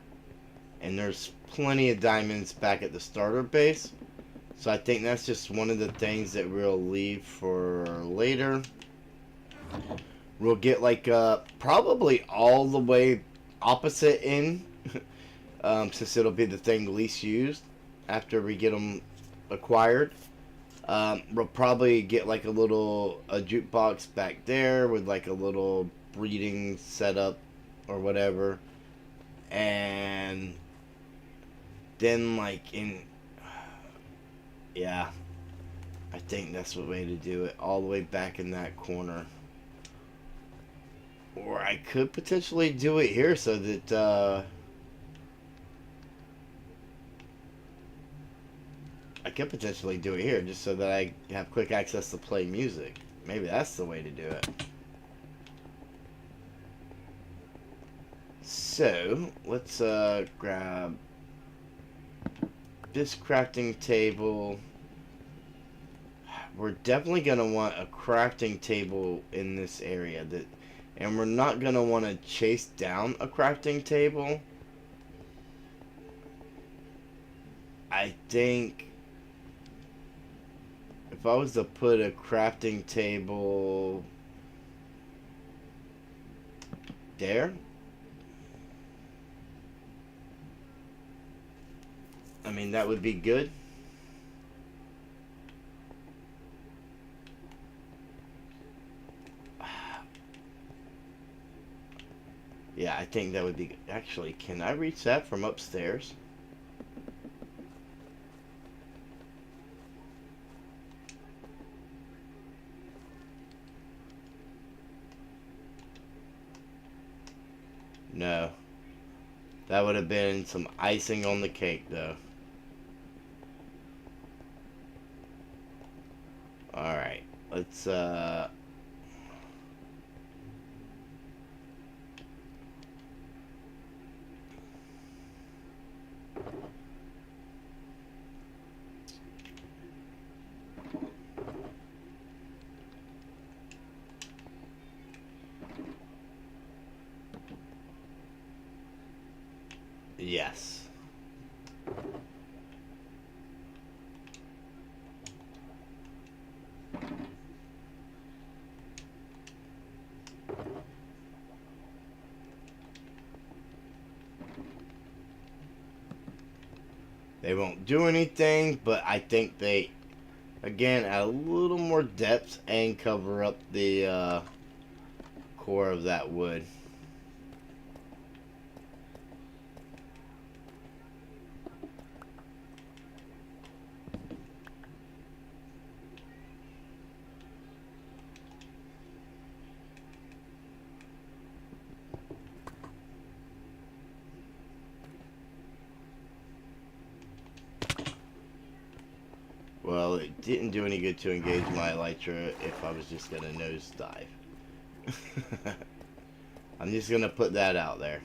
and there's plenty of diamonds back at the starter base, so I think that's just one of the things that we'll leave for later. We'll get like probably all the way opposite in since it'll be the thing least used after we get them acquired. We'll probably get like a jukebox back there with like a little breeding setup or whatever, and then like yeah, I think that's the way to do it, all the way back in that corner. Or I could potentially do it here so that I could potentially do it here just so that I have quick access to play music. Maybe that's the way to do it. So, let's grab this crafting table. We're definitely going to want a crafting table in this area, and we're not going to want to chase down a crafting table. I think if I was to put a crafting table there, I mean, that would be good. Yeah, I think that would be good. Actually, can I reach that from upstairs? No. That would have been some icing on the cake, though. Alright, let's, Yes. They won't do anything, but I think they, again, add a little more depth and cover up the core of that wood. Well, it didn't do any good to engage my elytra if I was just gonna nosedive. I'm just gonna put that out there.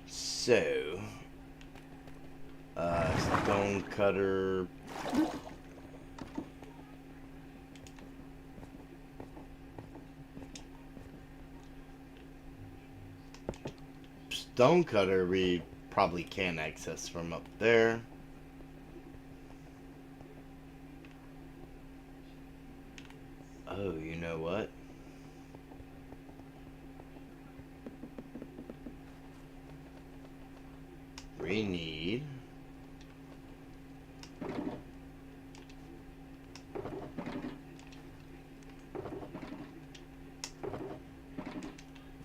So, stone cutter. Stone cutter we probably can access from up there. Oh, you know what? We need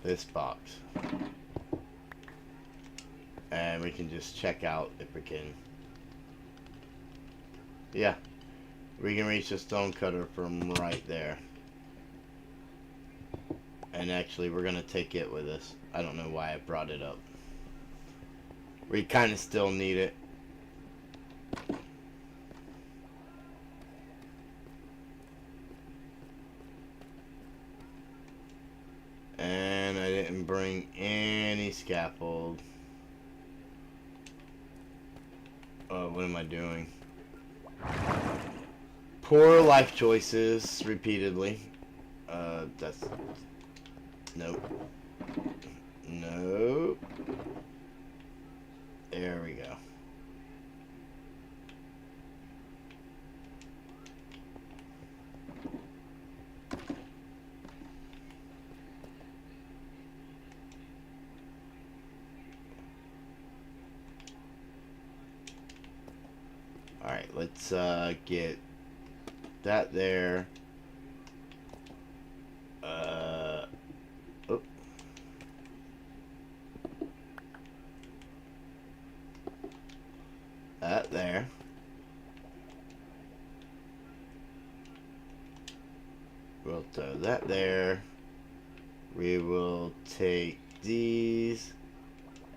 this box. And we can just check out if we can. Yeah. We can reach the stone cutter from right there. And actually, we're going to take it with us. I don't know why I brought it up. We kind of still need it. And I didn't bring any scaffold. Oh, what am I doing? Poor life choices repeatedly. That's... Nope. Nope. There we go. Alright, let's get that there. Oh. That there. We'll throw that there. We will take these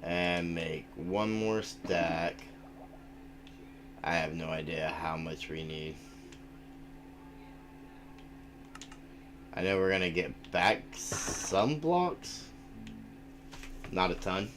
and make one more stack. I have no idea how much we need. I know we're gonna get back some blocks. Not a ton.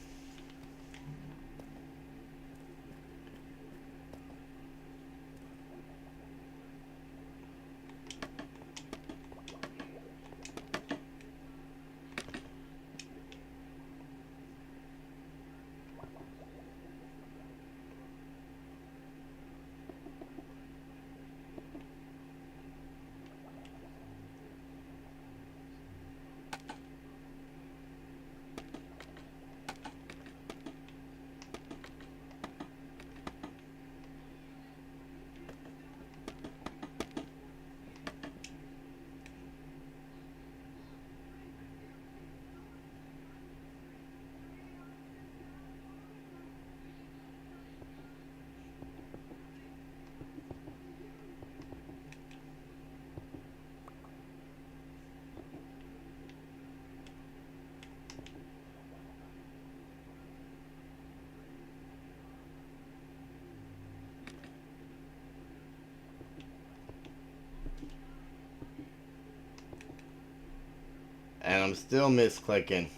And I'm still misclicking.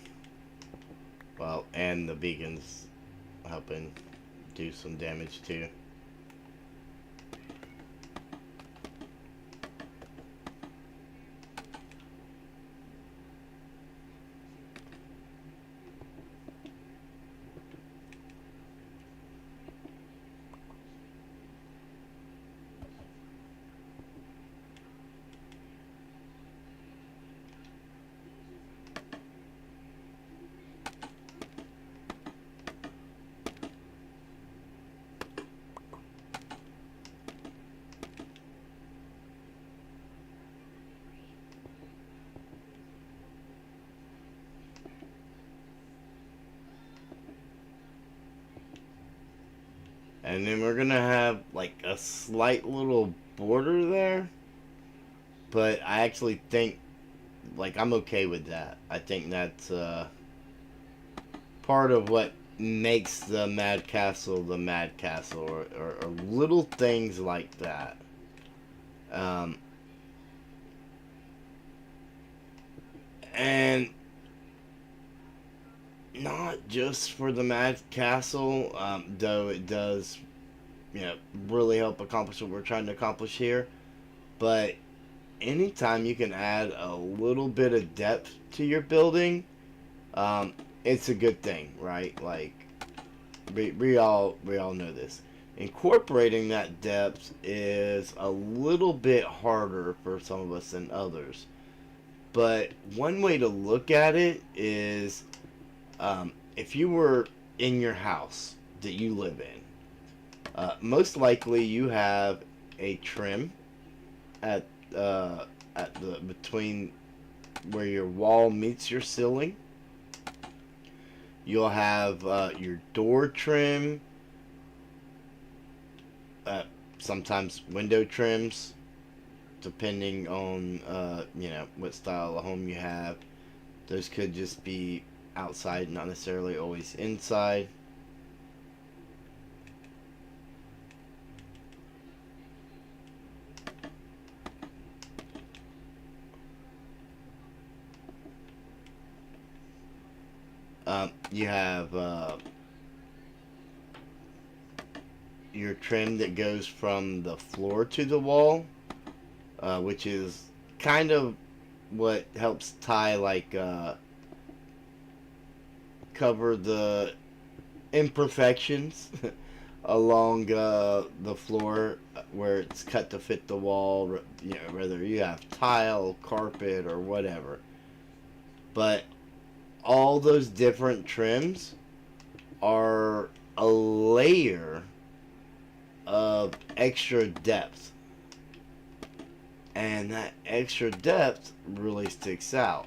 Well, and the beacon's helping do some damage too. And then we're gonna have like a slight little border there. But I actually think, like, I'm okay with that. I think that's part of what makes the Mad Castle the Mad Castle, or little things like that. Um, and not just for the Mad Castle, though it does, really help accomplish what we're trying to accomplish here. But anytime you can add a little bit of depth to your building, um, it's a good thing, right? Like we all know this. Incorporating that depth is a little bit harder for some of us than others. But one way to look at it is, if you were in your house that you live in, most likely you have a trim at at the between where your wall meets your ceiling. You'll have your door trim, uh, sometimes window trims, depending on what style of home you have. Those could just be outside, not necessarily always inside. You have your trim that goes from the floor to the wall, which is kind of what helps tie, like, cover the imperfections along the floor where it's cut to fit the wall. Whether you have tile, carpet, or whatever. But all those different trims are a layer of extra depth, and that extra depth really sticks out.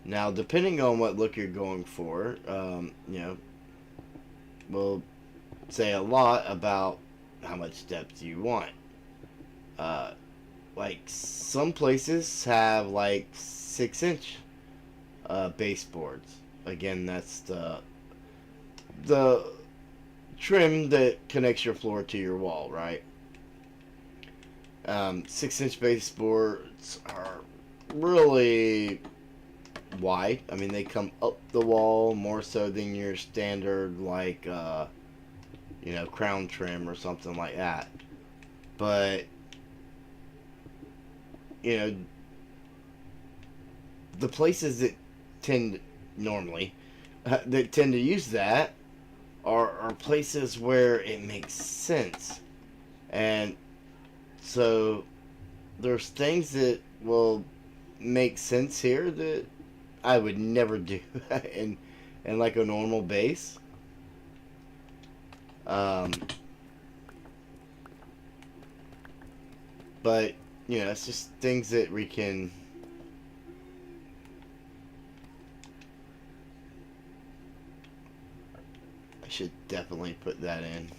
Now, depending on what look you're going for, will say a lot about how much depth you want. Uh, like, some places have like 6-inch baseboards. Again, that's the trim that connects your floor to your wall, right? 6-inch baseboards are really wide. I mean, they come up the wall more so than your standard, like, crown trim or something like that. But, the places that tend, normally, that tend to use that are places where it makes sense. And so there's things that will make sense here that I would never do in like a normal base. But it's just things that we can. I should definitely put that in.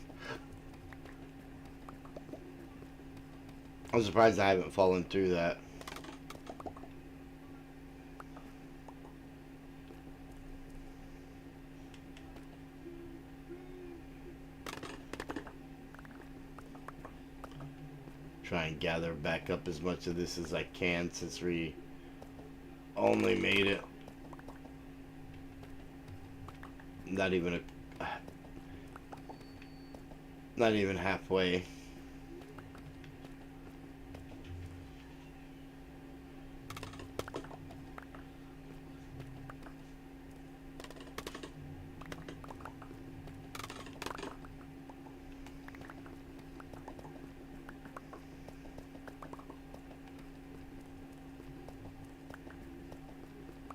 I'm surprised I haven't fallen through that. Try and gather back up as much of this as I can, since we only made it not even halfway.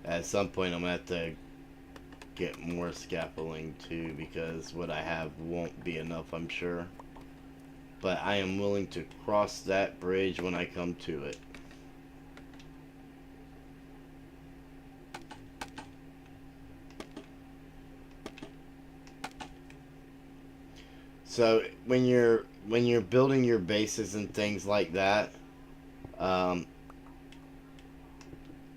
At some point, I'm gonna have to get more scaffolding too, because what I have won't be enough, I'm sure. But I am willing to cross that bridge when I come to it. So when you're building your bases and things like that, um,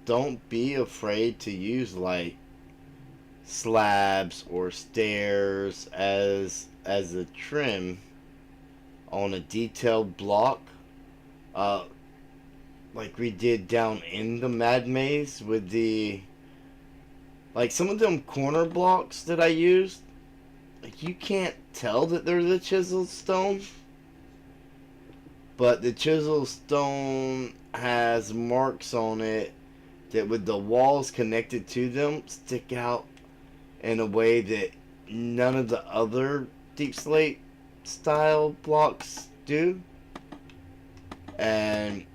don't be afraid to use like slabs or stairs as a trim on a detailed block, uh, like we did down in the Mad Maze with the like some of them corner blocks that I used. Like you can't tell that they're the chiseled stone, but the chiseled stone has marks on it that with the walls connected to them stick out in a way that none of the other deep slate style blocks do. And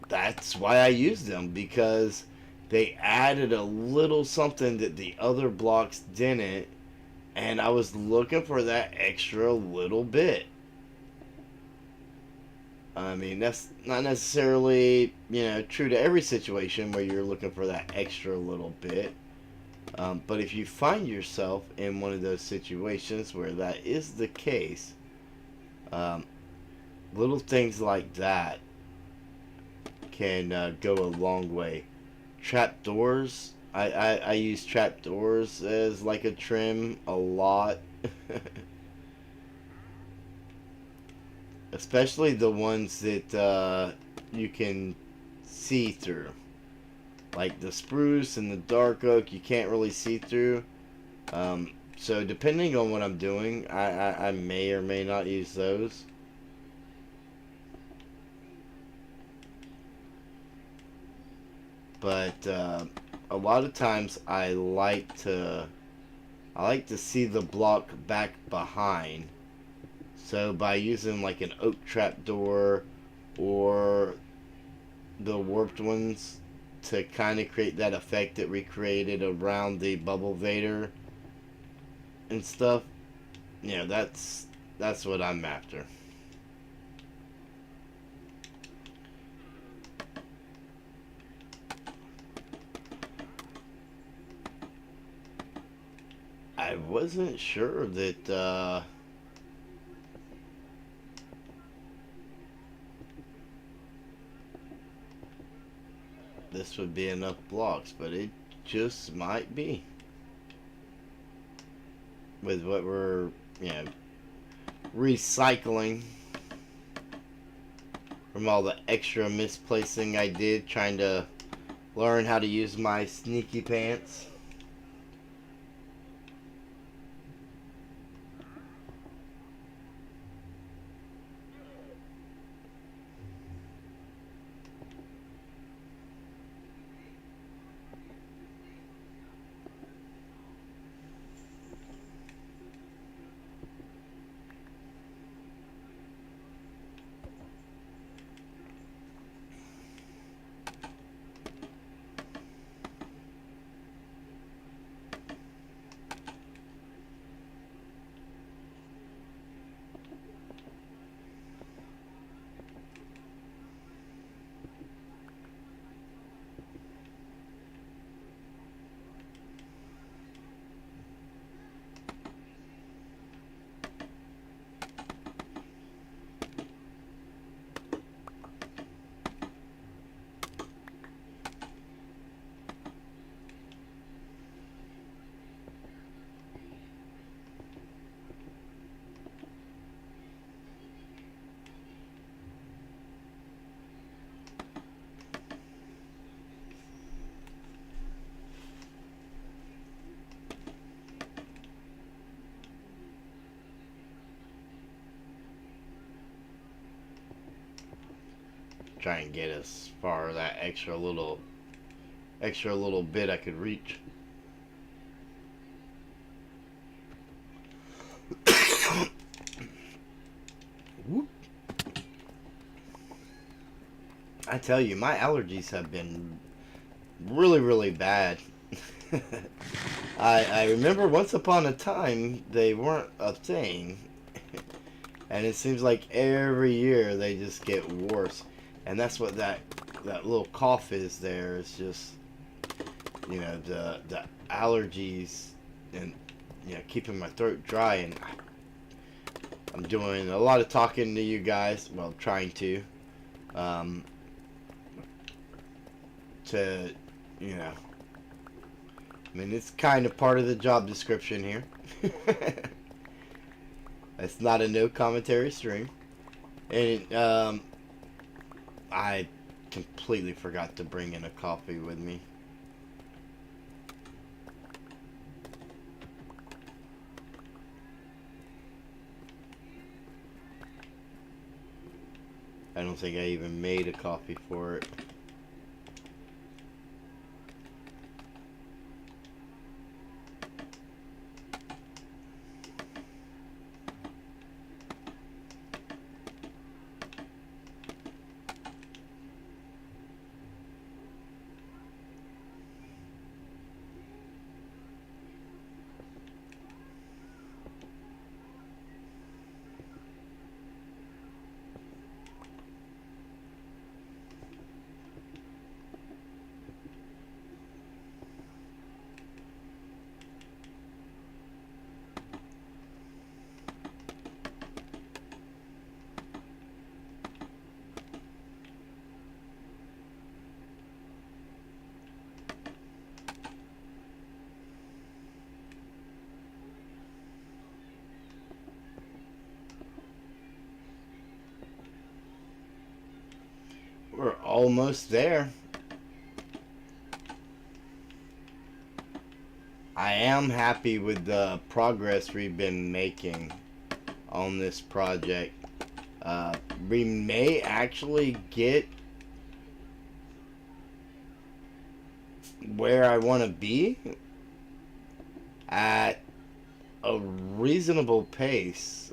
that's why I use them, because they added a little something that the other blocks didn't, and I was looking for that extra little bit. I mean, that's not necessarily, true to every situation where you're looking for that extra little bit. But if you find yourself in one of those situations where that is the case, um, little things like that can go a long way. Trapdoors, I use trapdoors as like a trim a lot. Especially the ones that you can see through. Like the spruce and the dark oak, you can't really see through. So depending on what I'm doing, I may or may not use those. But a lot of times I like to see the block back behind. So by using like an oak trapdoor or the warped ones to kind of create that effect that we created around the Bubble Vader and stuff, that's what I'm after. I wasn't sure that this would be enough blocks, but it just might be. With what we're, recycling from all the extra misplacing I did trying to learn how to use my sneaky pants. Try and get as far that extra little bit I could reach. Whoop. I tell you, my allergies have been really, really bad. I remember once upon a time they weren't a thing, and it seems like every year they just get worse. And that's what that little cough is there. It's just, the allergies and keeping my throat dry. And I'm doing a lot of talking to you guys. Well, trying to. Um, to, you know. I mean, it's kind of part of the job description here. It's not a no commentary stream. And, I completely forgot to bring in a coffee with me. I don't think I even made a coffee for it. We're almost there. I am happy with the progress we've been making on this project. We may actually get where I want to be at a reasonable pace,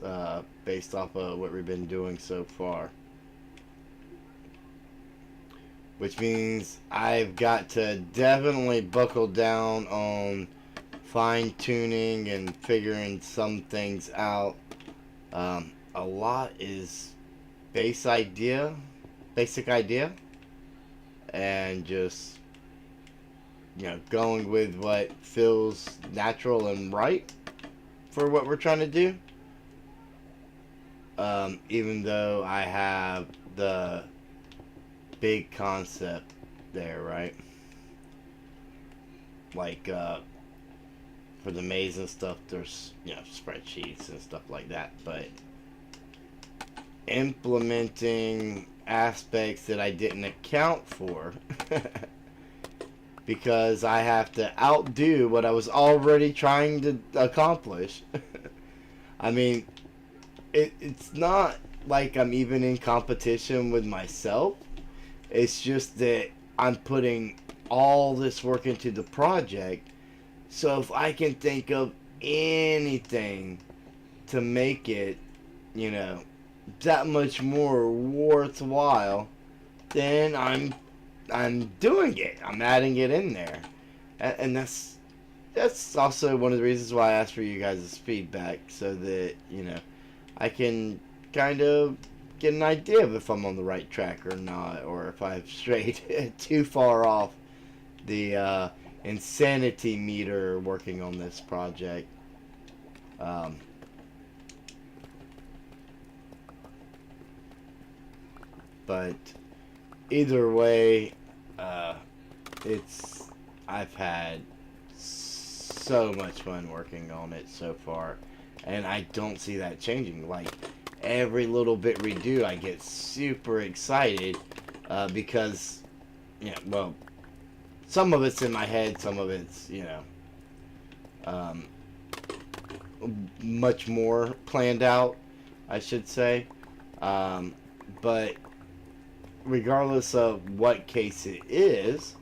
based off of what we've been doing so far. Which means I've got to definitely buckle down on fine-tuning and figuring some things out. A lot is basic idea, and just, you know, going with what feels natural and right for what we're trying to do. Even though I have the big concept there, right? Like, for the maze and stuff, there's, you know, spreadsheets and stuff like that, but implementing aspects that I didn't account for because I have to outdo what I was already trying to accomplish. I mean, it's not like I'm even in competition with myself. It's just that I'm putting all this work into the project. So if I can think of anything to make it, you know, that much more worthwhile, then I'm doing it. I'm adding it in there. And that's also one of the reasons why I asked for you guys' feedback, so that, you know, I can kind of get an idea of if I'm on the right track or not, or if I've strayed too far off the insanity meter working on this project. But either way, I've had so much fun working on it so far, and I don't see that changing. Like, every little bit we do, I get super excited, because, yeah, well, some of it's in my head, some of it's, you know, much more planned out, I should say. But regardless of what case it is,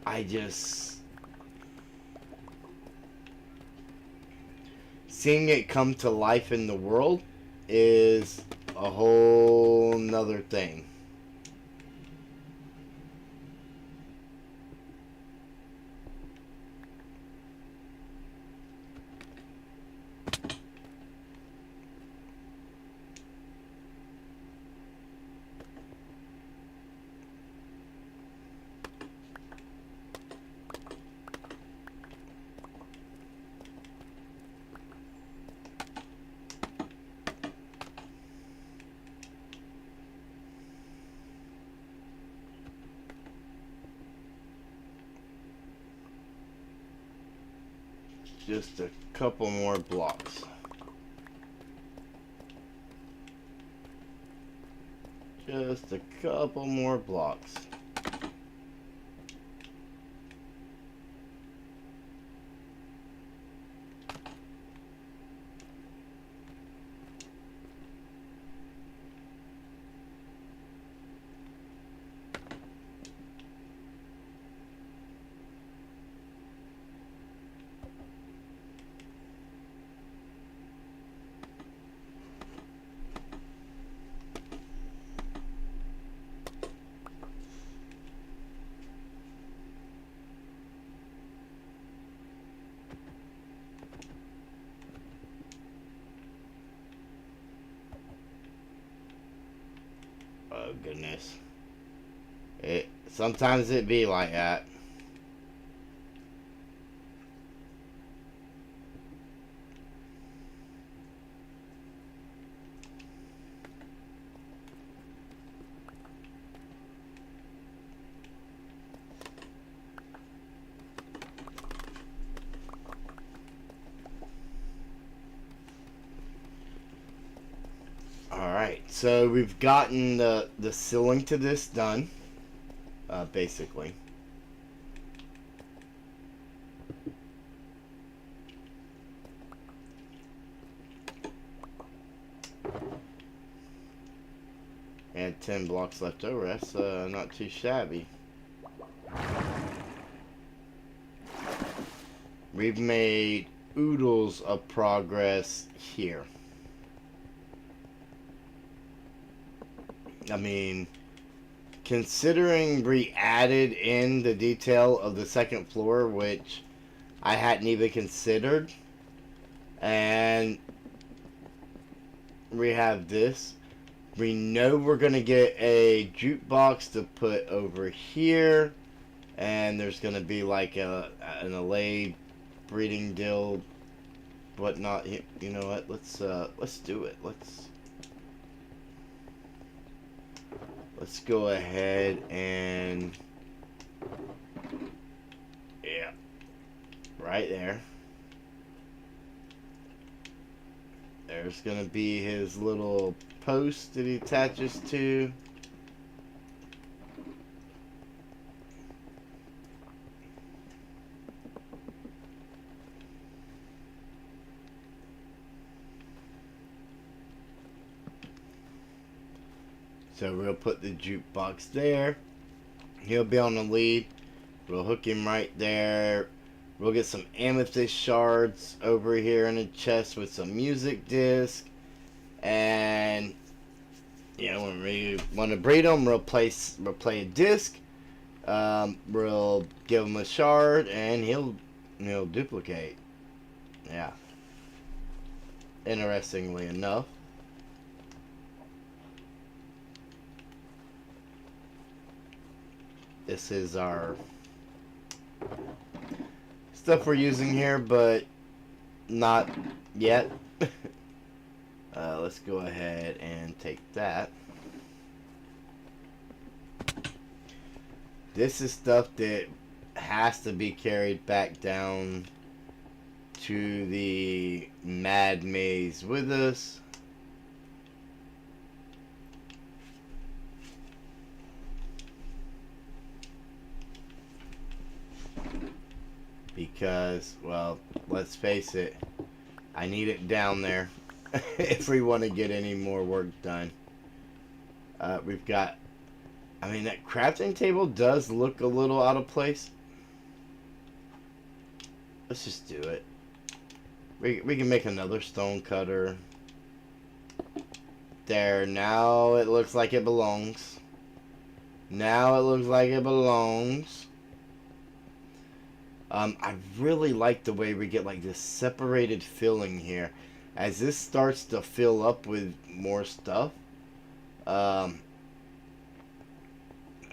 I just, seeing it come to life in the world is a whole nother thing. Just a couple more blocks. Just a couple more blocks. Oh goodness. Sometimes it be like that. Alright, so we've gotten the ceiling to this done, basically. And 10 blocks left over, that's not too shabby. We've made oodles of progress here. I mean, considering we added in the detail of the second floor, which I hadn't even considered, and we have this, we know we're going to get a jukebox to put over here, and there's going to be like an LA breeding deal, whatnot. You know what, let's do it. Let's go ahead and, yeah, right there. There's gonna be his little post that he attaches to. So we'll put the jukebox there. He'll be on the lead. We'll hook him right there. We'll get some amethyst shards over here in the chest with some music disc. And, you know, when we want to breed him, we'll play a disc. We'll give him a shard and he'll duplicate. Yeah. Interestingly enough. This is our stuff we're using here, but not yet. Let's go ahead and take that. This is stuff that has to be carried back down to the Mad Maze with us. Because, well, let's face it, I need it down there if we want to get any more work done. We've got, I mean, that crafting table does look a little out of place. Let's just do it. We can make another stone cutter. There, now it looks like it belongs. Now it looks like it belongs. I really like the way we get like this separated filling here. As this starts to fill up with more stuff, and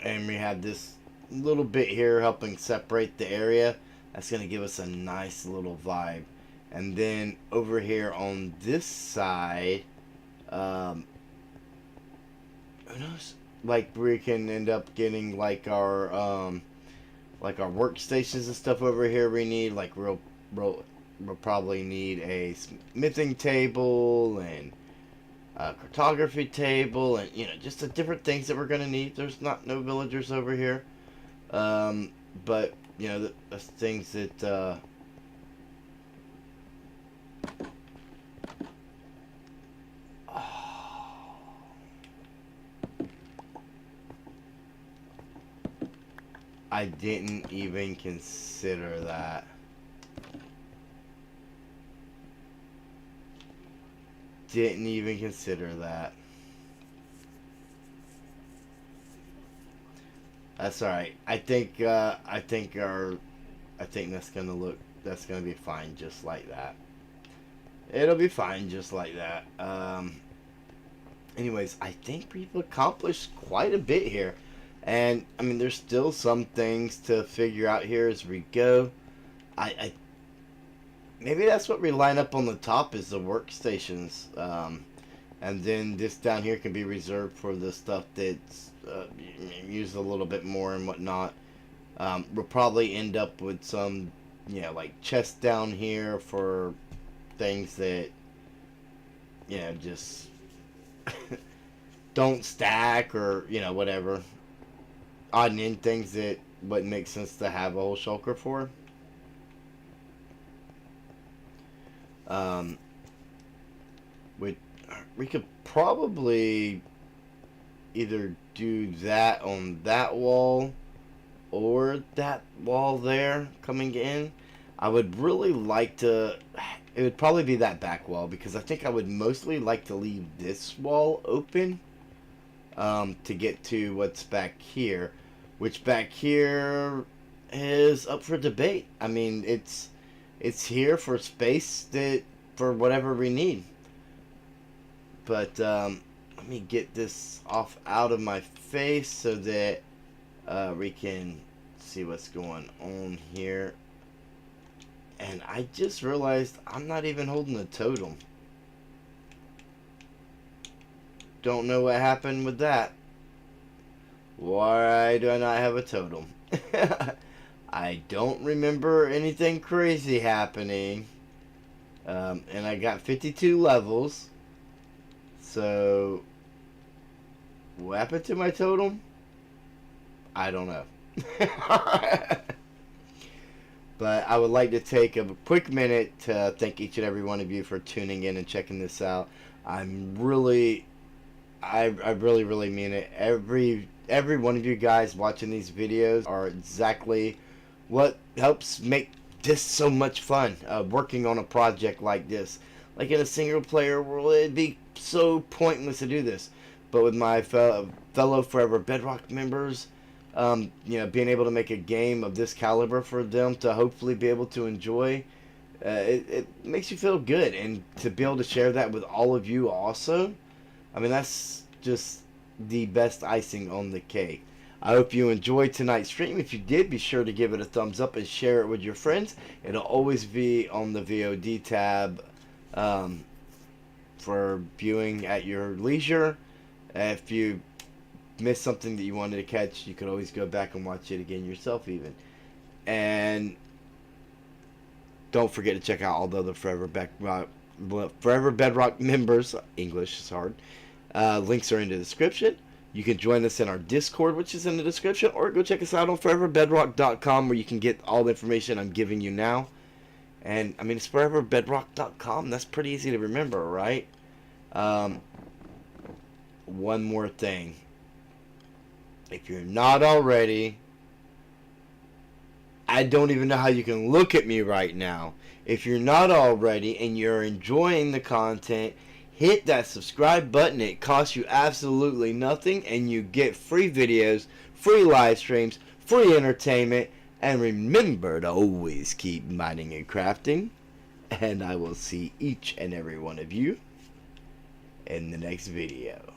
we have this little bit here helping separate the area, that's going to give us a nice little vibe. And then over here on this side, who knows, like we can end up getting like our workstations and stuff over here we need, like real we'll probably need a smithing table and a cartography table, and just the different things that we're gonna need. There's no villagers over here, but the things that I didn't even consider that. Didn't even consider that. That's all right. I think that's gonna be fine just like that. It'll be fine just like that. Anyways, I think we've accomplished quite a bit here. And, I mean, there's still some things to figure out here as we go. Maybe that's what we line up on the top is the workstations. And then this down here can be reserved for the stuff that's used a little bit more and whatnot. We'll probably end up with some, like chests down here for things that, just don't stack or, whatever. Odd and end things that wouldn't make sense to have a whole shulker for. We could probably either do that on that wall or that wall there coming in. I would really like to, it would probably be that back wall, because I think I would mostly like to leave this wall open to get to what's back here, which back here is up for debate. I mean, it's here for space for whatever we need. But let me get this out of my face so that we can see what's going on here. And I just realized I'm not even holding a totem. Don't know what happened with that. Why do I not have a totem? I don't remember anything crazy happening. And I got 52 levels. So, what happened to my totem? I don't know. But I would like to take a quick minute to thank each and every one of you for tuning in and checking this out. I really mean it. Every one of you guys watching these videos are exactly what helps make this so much fun. Working on a project like this. Like in a single player world, it'd be so pointless to do this. But with my fellow Forever Bedrock members, being able to make a game of this caliber for them to hopefully be able to enjoy, it makes you feel good. And to be able to share that with all of you also, I mean, that's just the best icing on the cake. I hope you enjoyed tonight's stream. If you did, be sure to give it a thumbs up and share it with your friends. It'll always be on the VOD tab for viewing at your leisure. If you missed something that you wanted to catch, you could always go back and watch it again yourself even. And don't forget to check out all the other Forever Bedrock members. English is hard. Links are in the description. You can join us in our Discord, which is in the description, or go check us out on foreverbedrock.com, where you can get all the information I'm giving you now. And, I mean, it's foreverbedrock.com. That's pretty easy to remember, right? One more thing. If you're not already, I don't even know how you can look at me right now. If you're not already and you're enjoying the content, hit that subscribe button. It costs you absolutely nothing, and you get free videos, free live streams, free entertainment, and remember to always keep mining and crafting. And I will see each and every one of you in the next video.